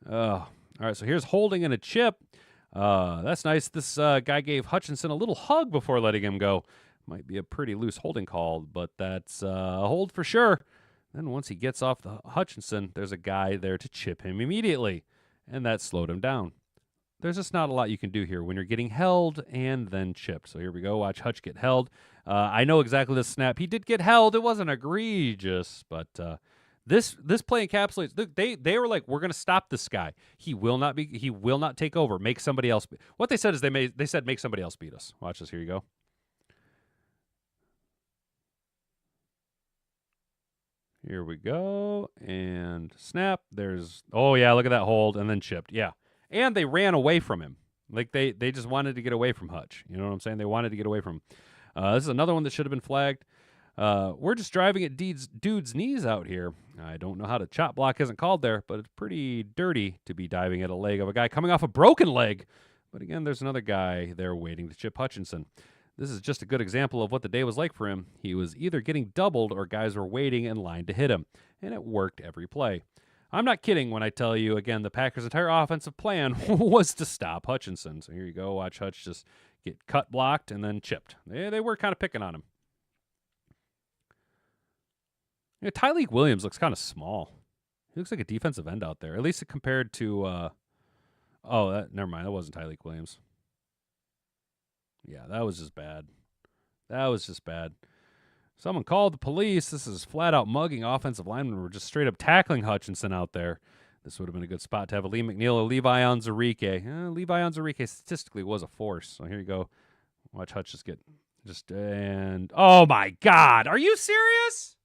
S1: all right, so here's holding and a chip. That's nice. This guy gave Hutchinson a little hug before letting him go. Might be a pretty loose holding call, but that's a hold for sure. Then once he gets off the Hutchinson, there's a guy there to chip him immediately, and that slowed him down. There's just not a lot you can do here when you're getting held and then chipped. So here we go. Watch Hutch get held. I know exactly this snap. He did get held. It wasn't egregious, but this play encapsulates. They were like, we're going to stop this guy. He will not take over. Make somebody else. What they said is they said make somebody else beat us. Watch this. Here you go. Here we go. And snap. Oh, yeah, look at that hold. And then chipped. Yeah. And they ran away from him. Like they just wanted to get away from Hutch. You know what I'm saying? They wanted to get away from. This is another one that should have been flagged. We're just driving at dude's knees out here. I don't know how to chop block isn't called there, but it's pretty dirty to be diving at a leg of a guy coming off a broken leg. But again, there's another guy there waiting to chip Hutchinson. This is just a good example of what the day was like for him. He was either getting doubled or guys were waiting in line to hit him, and it worked every play. I'm not kidding when I tell you, again, the Packers' entire offensive plan was to stop Hutchinson. So here you go. Watch Hutch just get cut, blocked, and then chipped. They were kind of picking on him. You know, Tyleek Williams looks kind of small. He looks like a defensive end out there, at least compared to never mind. That wasn't Tyleek Williams. Yeah, that was just bad. Someone called the police. This is flat-out mugging. Offensive linemen were just straight up tackling Hutchinson out there. This would have been a good spot to have a Lee McNeil or Levi Onwuzurike. Levi Onwuzurike statistically was a force. So here you go. Watch Hutch and oh my God, are you serious?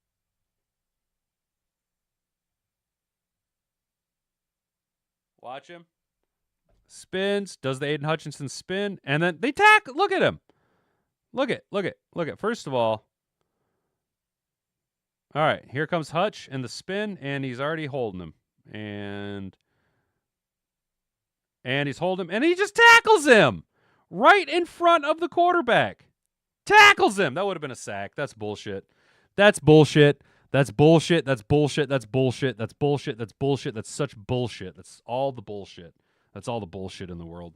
S1: Watch him. Spins, does the Aiden Hutchinson spin, and then they tackle. Look at him. Look at. First of all right, here comes Hutch and the spin, and he's already holding him. And he's holding him, and he just tackles him right in front of the quarterback. Tackles him. That would have been a sack. That's bullshit. That's bullshit. That's bullshit. That's bullshit. That's bullshit. That's bullshit. That's bullshit. That's such bullshit. That's all the bullshit. That's all the bullshit in the world.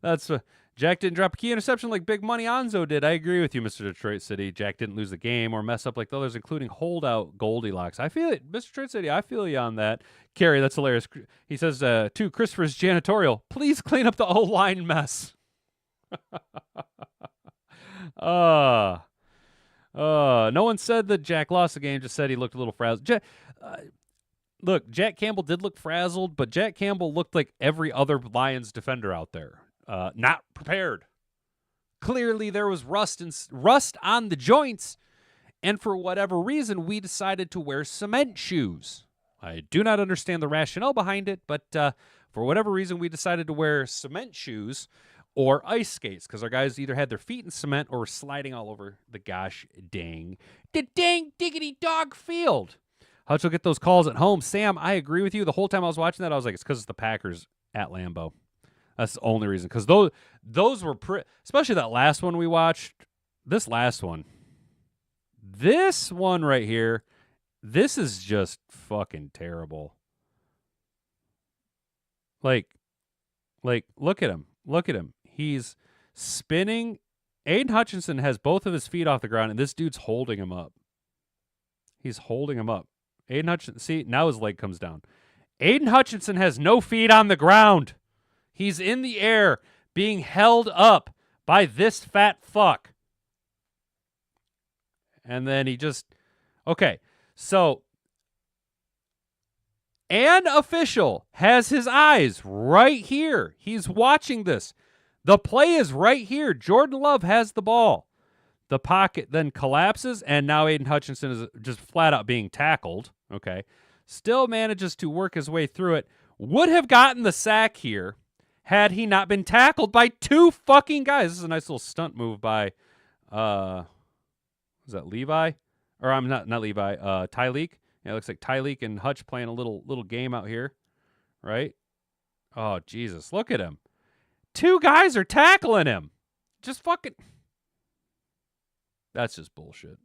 S1: That's Jack didn't drop a key interception like Big Money Onzo did. I agree with you, Mr. Detroit City. Jack didn't lose the game or mess up like the others, including holdout Goldilocks. I feel it, Mr. Detroit City. I feel you on that. Kerry, that's hilarious. He says, to Christopher's janitorial, please clean up the O-line mess. No one said that Jack lost the game, just said he looked a little frazzled. Look, Jack Campbell did look frazzled, but Jack Campbell looked like every other Lions defender out there. Not prepared. Clearly there was rust on the joints, and for whatever reason, we decided to wear cement shoes. I do not understand the rationale behind it, but for whatever reason, we decided to wear cement shoes or ice skates, because our guys either had their feet in cement or were sliding all over the dang diggity dog field. Hutch will get those calls at home. Sam, I agree with you. The whole time I was watching that, I was like, it's because it's the Packers at Lambeau. That's the only reason. Because those were especially that last one we watched. This last one. This one right here. This is just fucking terrible. Like, look at him. Look at him. He's spinning. Aiden Hutchinson has both of his feet off the ground, and this dude's holding him up. He's holding him up. Aiden Hutchinson, see, now his leg comes down. Aiden Hutchinson has no feet on the ground. He's in the air being held up by this fat fuck. And then he just, okay, so an official has his eyes right here. He's watching this. The play is right here. Jordan Love has the ball. The pocket then collapses, and now Aiden Hutchinson is just flat out being tackled. Okay. Still manages to work his way through it. Would have gotten the sack here had he not been tackled by two fucking guys. This is a nice little stunt move by, was that Levi? Or I'm not Levi, Tyleek. Yeah, it looks like Tyleek and Hutch playing a little game out here, right? Oh, Jesus. Look at him. Two guys are tackling him. Just fucking... That's just bullshit.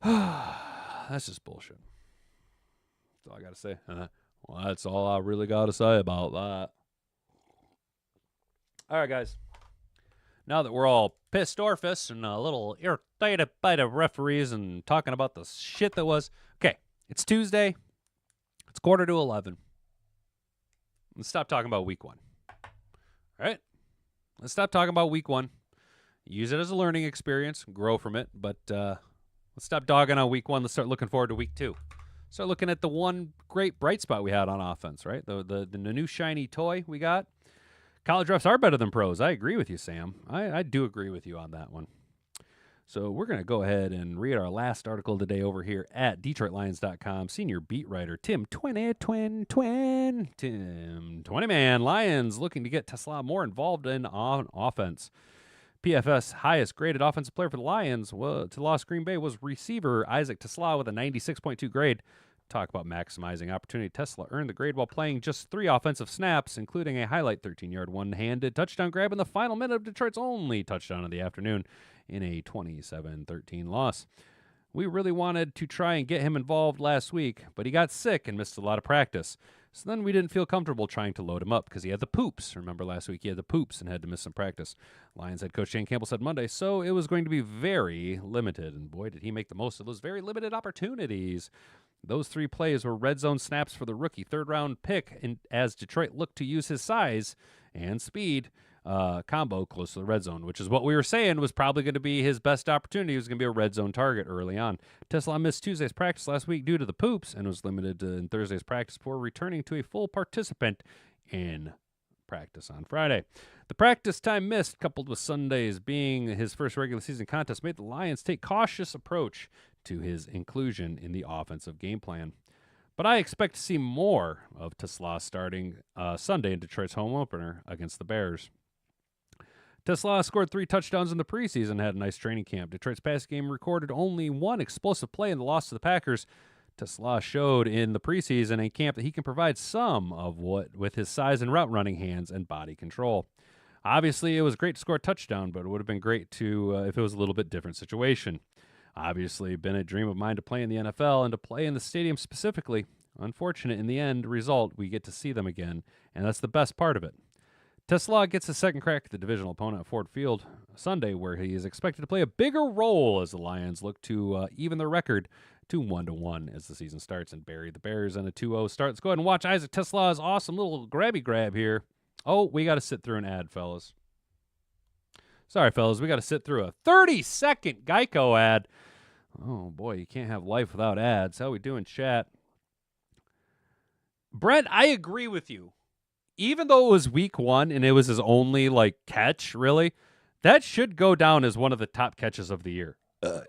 S1: That's just bullshit. That's all I got to say. Well, that's all I really got to say about that. All right, guys. Now that we're all pissed orphus and a little irritated by the referees and talking about the shit that was. Okay, it's Tuesday. It's 11:45. Let's stop talking about week one. All right? Let's stop talking about week one. Use it as a learning experience. Grow from it. But let's stop dogging on week one. Let's start looking forward to week two. Start looking at the one great bright spot we had on offense, right? The new shiny toy we got. College refs are better than pros. I agree with you, Sam. I do agree with you on that one. So we're going to go ahead and read our last article of the day over here at DetroitLions.com. Senior beat writer Tim 20man Lions looking to get TeSlaa more involved in on offense. PFS highest graded offensive player for the Lions to lost Green Bay was receiver Isaac TeSlaa with a 96.2 grade. Talk about maximizing opportunity. TeSlaa earned the grade while playing just 3 offensive snaps, including a highlight 13-yard one-handed touchdown grab in the final minute of Detroit's only touchdown of the afternoon in a 27-13 loss. We really wanted to try and get him involved last week, but he got sick and missed a lot of practice. So then we didn't feel comfortable trying to load him up because he had the poops. Remember last week he had the poops and had to miss some practice. Lions head coach Shane Campbell said Monday, so it was going to be very limited. And boy, did he make the most of those very limited opportunities. Those 3 plays were red zone snaps for the rookie third-round pick, and as Detroit looked to use his size and speed combo close to the red zone, which is what we were saying was probably going to be his best opportunity. He was going to be a red zone target early on. TeSlaa missed Tuesday's practice last week due to the poops and was limited in Thursday's practice before returning to a full participant in practice on Friday. The practice time missed, coupled with Sundays being his first regular season contest, made the Lions take cautious approach to his inclusion in the offensive game plan. But I expect to see more of TeSlaa starting Sunday in Detroit's home opener against the Bears. TeSlaa scored 3 touchdowns in the preseason, had a nice training camp. Detroit's pass game recorded only 1 explosive play in the loss to the Packers. TeSlaa showed in the preseason and camp that he can provide some of what with his size and route running hands and body control. Obviously, it was great to score a touchdown, but it would have been great to if it was a little bit different situation. Obviously, been a dream of mine to play in the NFL and to play in the stadium specifically. Unfortunate in the end result, we get to see them again, and that's the best part of it. TeSlaa gets a second crack at the divisional opponent at Ford Field Sunday, where he is expected to play a bigger role as the Lions look to even their record to 1-1 as the season starts and bury the Bears on a 2-0 start. Let's go ahead and watch Isaac TeSlaa's awesome little grabby grab here. Oh, we got to sit through an ad, fellas. Sorry, fellas, we got to sit through a 30-second Geico ad. Oh, boy, you can't have life without ads. How we doing, chat? Brent, I agree with you. Even though it was week 1 and it was his only, catch, really, that should go down as one of the top catches of the year.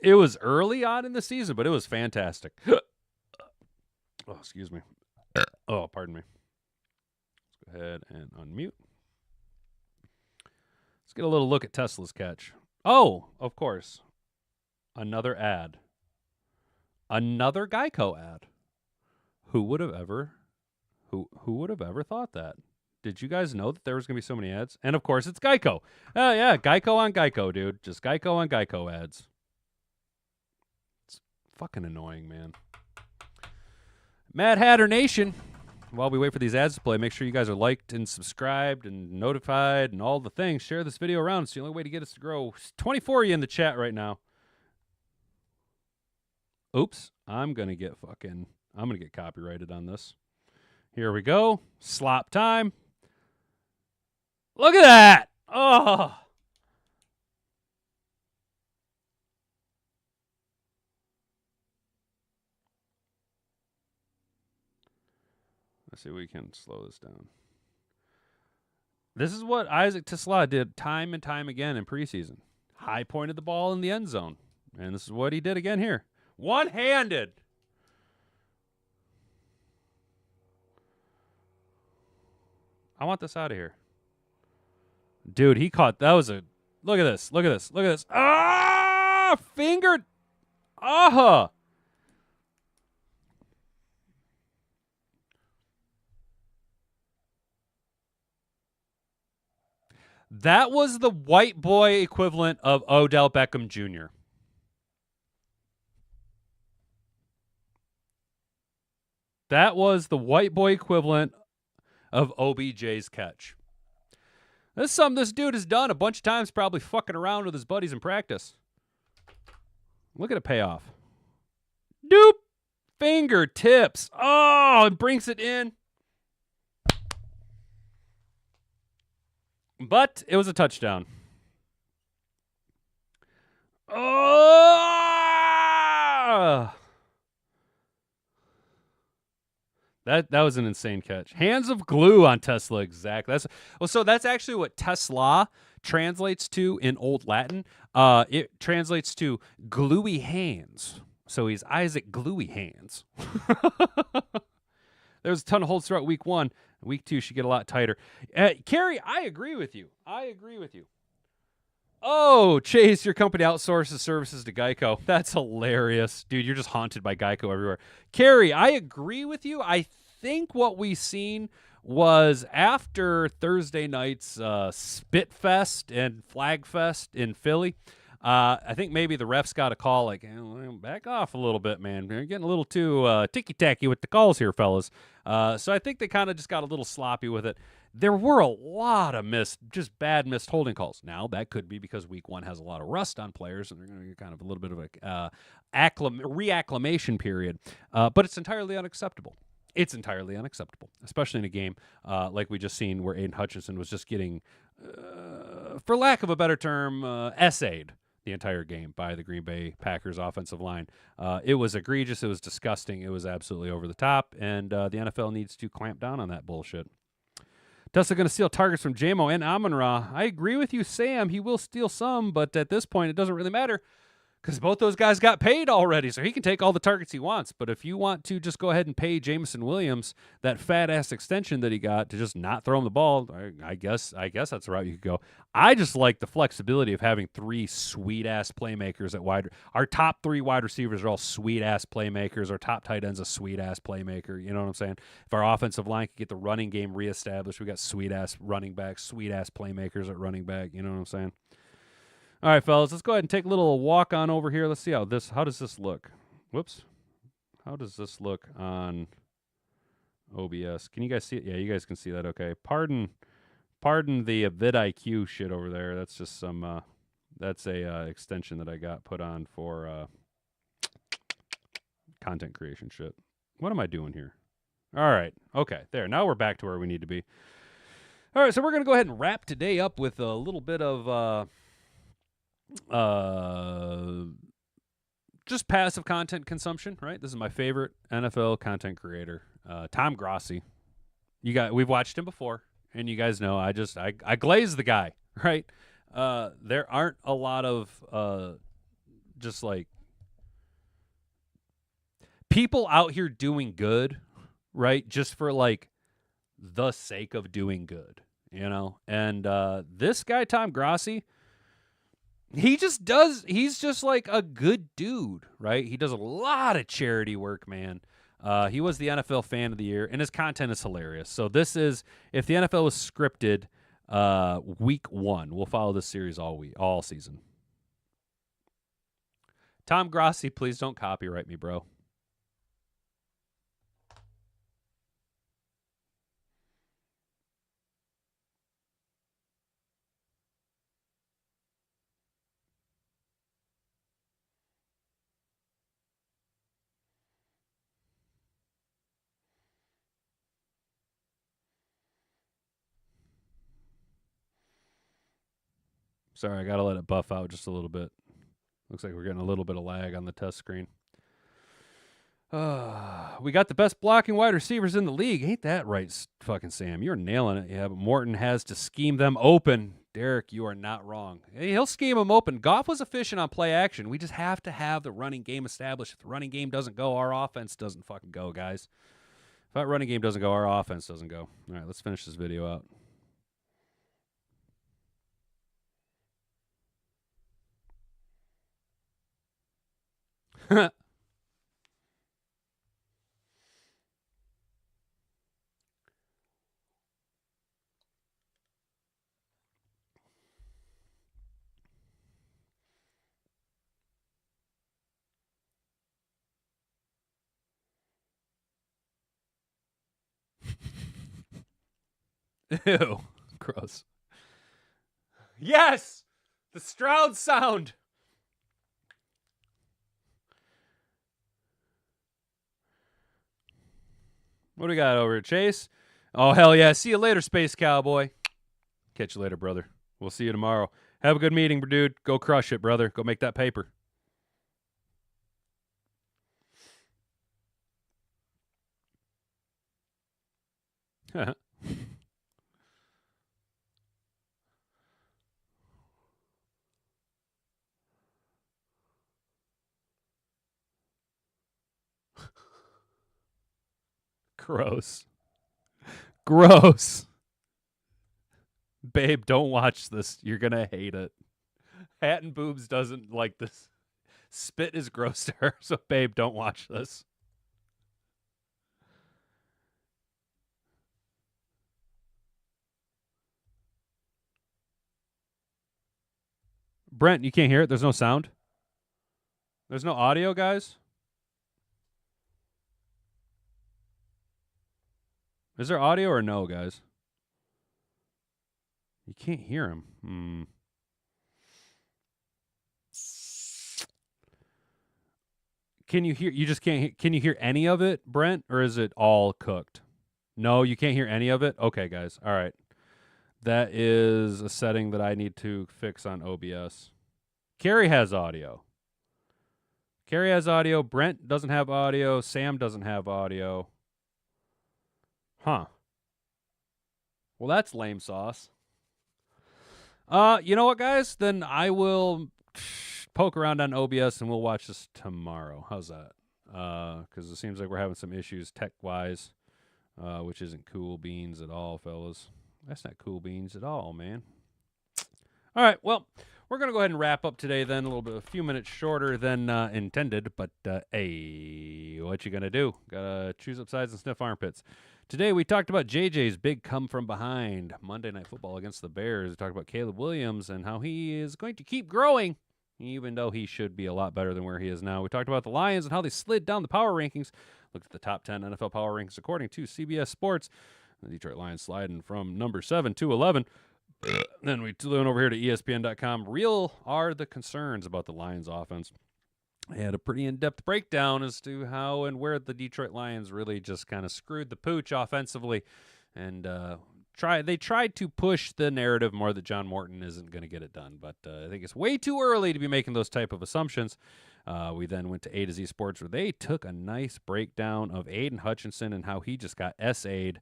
S1: It was early on in the season, but it was fantastic. Oh, excuse me. Oh, pardon me. Let's go ahead and unmute. Let's get a little look at Tesla's catch. Oh, of course. Another ad. Another Geico ad. Who would have ever thought that? Did you guys know that there was going to be so many ads? And of course, it's Geico. Oh yeah, Geico on Geico, dude. Just Geico on Geico ads. It's fucking annoying, man. Mad Hatter Nation. While we wait for these ads to play, make sure you guys are liked and subscribed and notified and all the things. Share this video around. It's the only way to get us to grow. 24 of you in the chat right now. Oops. I'm going to get copyrighted on this. Here we go. Slop time. Look at that. Oh. Let's see if we can slow this down. This is what Isaac TeSlaa did time and time again in preseason. High pointed the ball in the end zone. And this is what he did again here. One-handed. I want this out of here. Dude, he caught, that was a, look at this, look at this, look at this. Ah, fingered. Ah. That was the white boy equivalent of Odell Beckham Jr. That was the white boy equivalent of OBJ's catch. This is something this dude has done a bunch of times, probably fucking around with his buddies in practice. Look at it pay off. Doop! Fingertips. Oh, it brings it in. But it was a touchdown. Oh! That was an insane catch. Hands of glue on Tesla, exactly. So that's actually what Tesla translates to in Old Latin. It translates to gluey hands. So he's Isaac Gluey Hands. There's a ton of holds throughout week 1. Week 2 should get a lot tighter. Kerry, I agree with you. Oh, Chase, your company outsources services to Geico. That's hilarious. Dude, you're just haunted by Geico everywhere. Kerry, I agree with you. I think what we seen was after Thursday night's Spit Fest and Flag Fest in Philly, I think maybe the refs got a call like, back off a little bit, man. You're getting a little too ticky-tacky with the calls here, fellas. So I think they kind of just got a little sloppy with it. There were a lot of bad missed holding calls. Now, that could be because week 1 has a lot of rust on players, and they're going to get kind of a little bit of a reacclimation period. But it's entirely unacceptable. It's entirely unacceptable, especially in a game like we just seen where Aiden Hutchinson was just getting, for lack of a better term, essayed the entire game by the Green Bay Packers offensive line. It was egregious. It was disgusting. It was absolutely over the top, and the NFL needs to clamp down on that bullshit. Tesla going to steal targets from JMO and Amon-Ra. I agree with you, Sam. He will steal some, but at this point, it doesn't really matter because both those guys got paid already, so he can take all the targets he wants. But if you want to just go ahead and pay Jameson Williams that fat-ass extension that he got to just not throw him the ball, I guess that's the route you could go. I just like the flexibility of having 3 sweet-ass playmakers at wide. Our top 3 wide receivers are all sweet-ass playmakers. Our top tight end's a sweet-ass playmaker. You know what I'm saying? If our offensive line could get the running game reestablished, we got sweet-ass running backs, sweet-ass playmakers at running back. You know what I'm saying? All right, fellas, let's go ahead and take a little walk on over here. Let's see how does this look? Whoops. How does this look on OBS? Can you guys see it? Yeah, you guys can see that okay. Pardon the vidIQ shit over there. That's just some that's a extension that I got put on for content creation shit. What am I doing here? All right. Okay, there. Now we're back to where we need to be. All right, so we're going to go ahead and wrap today up with a little bit of just passive content consumption, right? This is my favorite NFL content creator, Tom Grossi. We've watched him before, and you guys know I glaze the guy, right? There aren't a lot of just like people out here doing good, right? Just for like the sake of doing good, you know? And this guy, Tom Grossi, he's just like a good dude, right? He does a lot of charity work, man. He was the NFL Fan of the Year, and his content is hilarious. So this is, if the NFL was scripted, week 1, we'll follow this series all season. Tom Grossi, please don't copyright me, bro. Sorry, I got to let it buff out just a little bit. Looks like we're getting a little bit of lag on the test screen. We got the best blocking wide receivers in the league. Ain't that right, fucking Sam? You're nailing it. Yeah, but Morton has to scheme them open. Derek, you are not wrong. He'll scheme them open. Goff was efficient on play action. We just have to have the running game established. If the running game doesn't go, our offense doesn't fucking go, guys. If that running game doesn't go, our offense doesn't go. All right, let's finish this video out. Ew, gross. Yes, the Stroud sound. What do we got over here, Chase? Oh, hell yeah. See you later, Space Cowboy. Catch you later, brother. We'll see you tomorrow. Have a good meeting, dude. Go crush it, brother. Go make that paper. Gross. Gross. Babe, don't watch this. You're going to hate it. Hat and Boobs doesn't like this. Spit is gross to her, so babe, don't watch this. Brent, you can't hear it? There's no sound? There's no audio, guys? Is there audio or no, guys? You can't hear him. Can you hear? You just can't. Can you hear any of it, Brent, or is it all cooked? No, you can't hear any of it. Okay, guys. All right, that is a setting that I need to fix on OBS. Carrie has audio. Carrie has audio. Brent doesn't have audio. Sam doesn't have audio. Huh. Well, that's lame sauce. You know what, guys? Then I will poke around on OBS and we'll watch this tomorrow. How's that? Because it seems like we're having some issues tech-wise, which isn't cool beans at all, fellas. That's not cool beans at all, man. All right, well, we're going to go ahead and wrap up today then, a few minutes shorter than intended, but hey, what you going to do? Got to choose up sides and sniff armpits. Today we talked about JJ's big come from behind Monday Night Football against the Bears. We talked about Caleb Williams and how he is going to keep growing, even though he should be a lot better than where he is now. We talked about the Lions and how they slid down the power rankings. Looked at the top 10 NFL power rankings according to CBS Sports. The Detroit Lions sliding from number 7 to 11. Then we went over here to ESPN.com. Real are the concerns about the Lions offense. I had a pretty in-depth breakdown as to how and where the Detroit Lions really just kind of screwed the pooch offensively. And they tried to push the narrative more that John Morton isn't going to get it done. But I think it's way too early to be making those type of assumptions. We then went to A to Z Sports, where they took a nice breakdown of Aiden Hutchinson and how he just got SA'd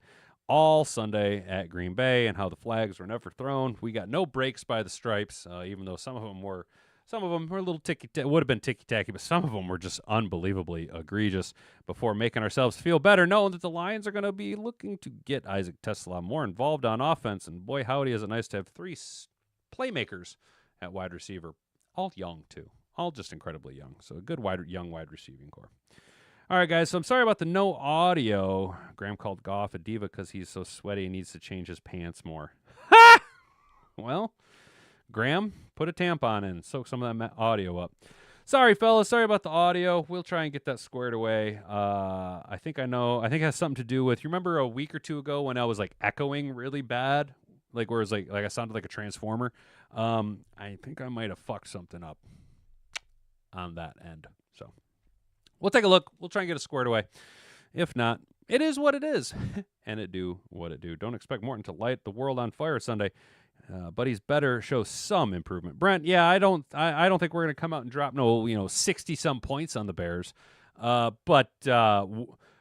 S1: all Sunday at Green Bay and how the flags were never thrown. We got no breaks by the stripes, even though some of them were a little would have been ticky-tacky, but some of them were just unbelievably egregious. Before making ourselves feel better, knowing that the Lions are going to be looking to get Isaac TeSlaa more involved on offense, and boy, howdy, is it nice to have 3 playmakers at wide receiver, all young too, all just incredibly young. So a good young wide receiving core. All right, guys, so I'm sorry about the no audio. Graham called Goff a diva because he's so sweaty and needs to change his pants more. Ha! Well, Graham, put a tampon in, soak some of that audio up. Sorry, fellas. Sorry about the audio. We'll try and get that squared away. I think I know. I think it has something to do with, you remember a week or two ago when I was like echoing really bad? Like where it was like I sounded like a transformer? I think I might have fucked something up on that end. So we'll take a look. We'll try and get it squared away. If not, it is what it is. And it do what it do. Don't expect Morton to light the world on fire Sunday. But he's better show some improvement. Brent, yeah, I don't think we're going to come out and drop 60-some points on the Bears. But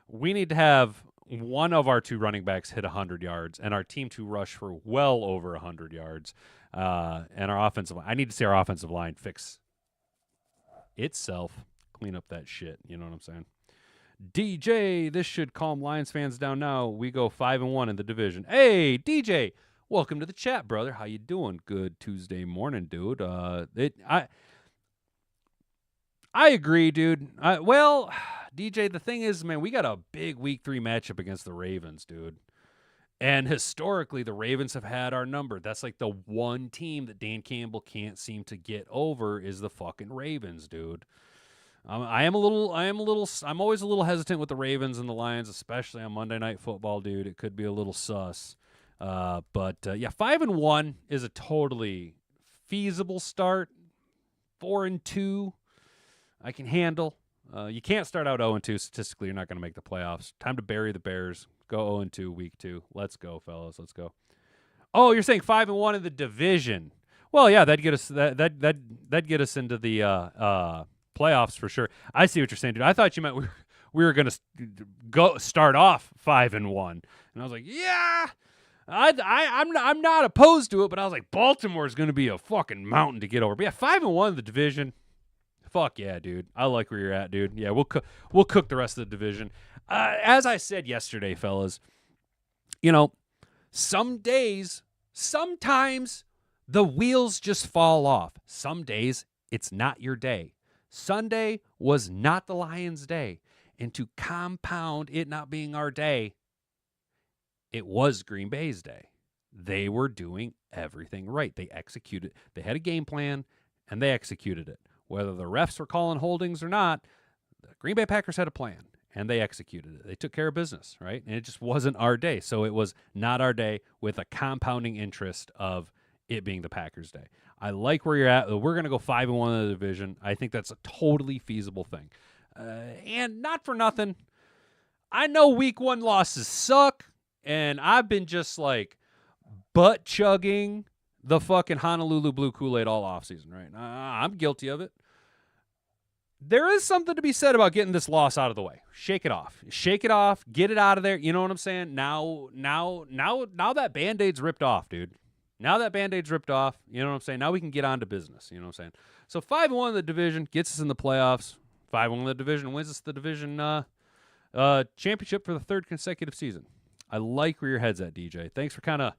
S1: we need to have one of our 2 running backs hit 100 yards and our team to rush for well over 100 yards. And our offensive line, I need to see our offensive line fix itself, clean up that shit. You know what I'm saying? DJ, this should calm Lions fans down now. We go 5-1 in the division. Hey, DJ. Welcome to the chat, brother. How you doing? Good Tuesday morning, dude. I agree, dude. Well, DJ, the thing is, man, we got a big Week 3 matchup against the Ravens, dude. And historically, the Ravens have had our number. That's like the one team that Dan Campbell can't seem to get over is the fucking Ravens, dude. I'm always a little hesitant with the Ravens and the Lions, especially on Monday Night Football, dude. It could be a little sus. But 5-1 is a totally feasible start. 4-2, I can handle. You can't start out 0-2. Statistically, you're not going to make the playoffs. Time to bury the Bears. Go 0-2 week 2. Let's go, fellas. Let's go. Oh, you're saying 5-1 in the division? Well, yeah, that'd get us get us into the playoffs for sure. I see what you're saying, dude. I thought you meant we were going to start off 5-1. And I was like, yeah, I'm not opposed to it, but I was like, Baltimore is going to be a fucking mountain to get over. But yeah, 5-1 in the division. Fuck yeah, dude. I like where you're at, dude. Yeah, we'll cook the rest of the division. As I said yesterday, fellas, some days, sometimes the wheels just fall off. Some days it's not your day. Sunday was not the Lions' day. And to compound it not being our day, it was Green Bay's day. They were doing everything right. They executed. They had a game plan, and they executed it. Whether the refs were calling holdings or not, the Green Bay Packers had a plan, and they executed it. They took care of business, right? And it just wasn't our day. So it was not our day with a compounding interest of it being the Packers' day. I like where you're at. We're going to go 5-1 in the division. I think that's a totally feasible thing. And not for nothing, I know week 1 losses suck, and I've been just like butt chugging the fucking Honolulu Blue Kool-Aid all offseason, right? I'm guilty of it. There is something to be said about getting this loss out of the way. Shake it off. Shake it off. Get it out of there. You know what I'm saying? Now that Band-Aid's ripped off, dude. Now that Band-Aid's ripped off, you know what I'm saying? Now we can get on to business. You know what I'm saying? So 5-1 in the division gets us in the playoffs. 5-1 in the division wins us the division championship for the 3rd consecutive season. I like where your head's at, DJ. Thanks for kind of...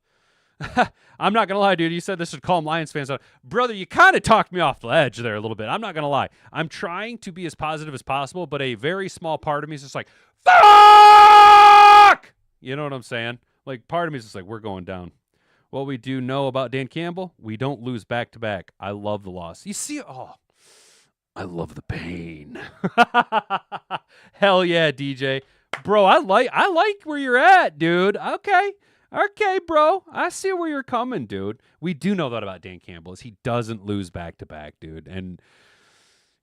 S1: I'm not going to lie, dude. You said this would calm Lions fans out. Brother, you kind of talked me off the edge there a little bit. I'm not going to lie. I'm trying to be as positive as possible, but a very small part of me is just like, fuck! You know what I'm saying? Like, part of me is just like, we're going down. What we do know about Dan Campbell, we don't lose back-to-back. I love the loss. You see, I love the pain. Hell yeah, DJ. Bro, I like where you're at, dude. Okay, bro. I see where you're coming, dude. We do know that about Dan Campbell is he doesn't lose back-to-back, dude. And,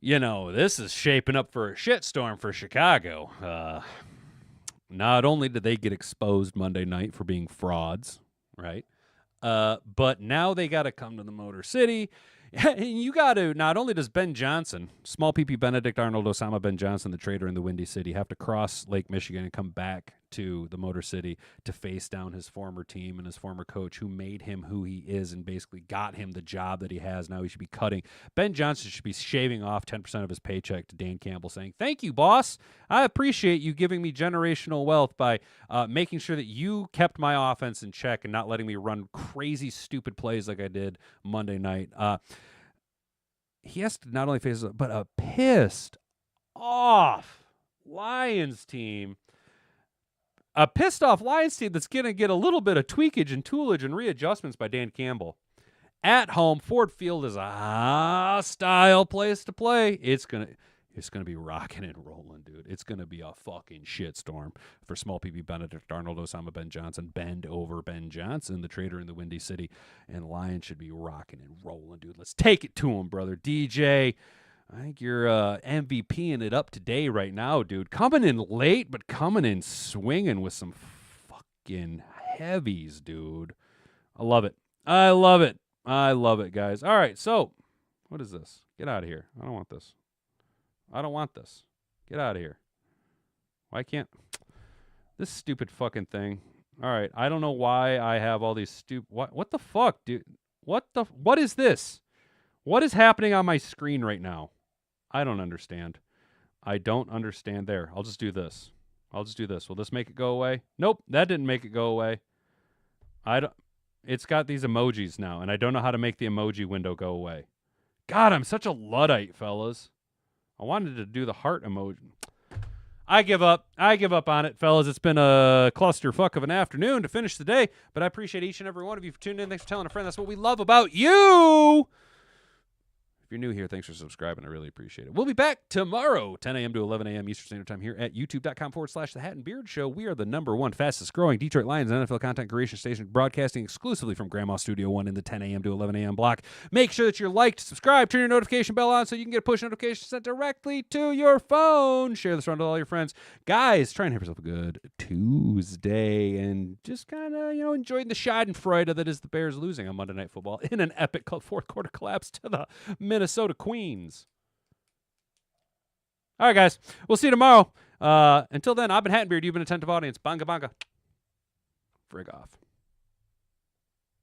S1: this is shaping up for a shitstorm for Chicago. Not only did they get exposed Monday night for being frauds, right? But now they got to come to the Motor City. And you got to, not only does Ben Johnson, small PP Benedict Arnold Osama Ben Johnson, the trader in the Windy City, have to cross Lake Michigan and come back to the Motor City to face down his former team and his former coach who made him who he is and basically got him the job that he has. Now he should be cutting. Ben Johnson should be shaving off 10% of his paycheck to Dan Campbell saying, thank you, boss. I appreciate you giving me generational wealth by making sure that you kept my offense in check and not letting me run crazy, stupid plays like I did Monday night. He has to not only face it, but a pissed off Lions team. A pissed off Lions team that's going to get a little bit of tweakage and toolage and readjustments by Dan Campbell. At home, Ford Field is a hostile place to play. It's gonna be rocking and rolling, dude. It's gonna be a fucking shitstorm for small PB Benedict Arnold Osama Ben Johnson. Bend over Ben Johnson, the trader in the Windy City. And Lions should be rocking and rolling, dude. Let's take it to him, brother. DJ, I think you're MVPing it up today right now, dude. Coming in late, but coming in swinging with some fucking heavies, dude. I love it. I love it, guys. All right, so what is this? Get out of here. I don't want this. Get out of here. Why can't... This stupid fucking thing. All right, I don't know why I have all these stupid... What the fuck, dude? What is this? What is happening on my screen right now? I don't understand. I don't understand. There, I'll just do this. Will this make it go away? Nope, that didn't make it go away. It's got these emojis now, and I don't know how to make the emoji window go away. God, I'm such a Luddite, fellas. I wanted to do the heart emoji. I give up on it, fellas. It's been a clusterfuck of an afternoon to finish the day, but I appreciate each and every one of you for tuning in. Thanks for telling a friend. That's what we love about you. If you're new here, thanks for subscribing. I really appreciate it. We'll be back tomorrow, 10 a.m. to 11 a.m. Eastern Standard Time here at youtube.com/The Hat and Beard Show. We are the #1 fastest growing Detroit Lions NFL content creation station, broadcasting exclusively from Grandma Studio 1 in the 10 a.m. to 11 a.m. block. Make sure that you're liked, subscribe, turn your notification bell on so you can get a push notification sent directly to your phone. Share this around with all your friends. Guys, try and have yourself a good Tuesday and just kind of, enjoying the schadenfreude that is the Bears losing on Monday Night Football in an epic fourth quarter collapse to the Minnesota Queens. All right, guys. We'll see you tomorrow. Until then, I've been Hattenbeard. You've been attentive audience. Banga banga. Frig off.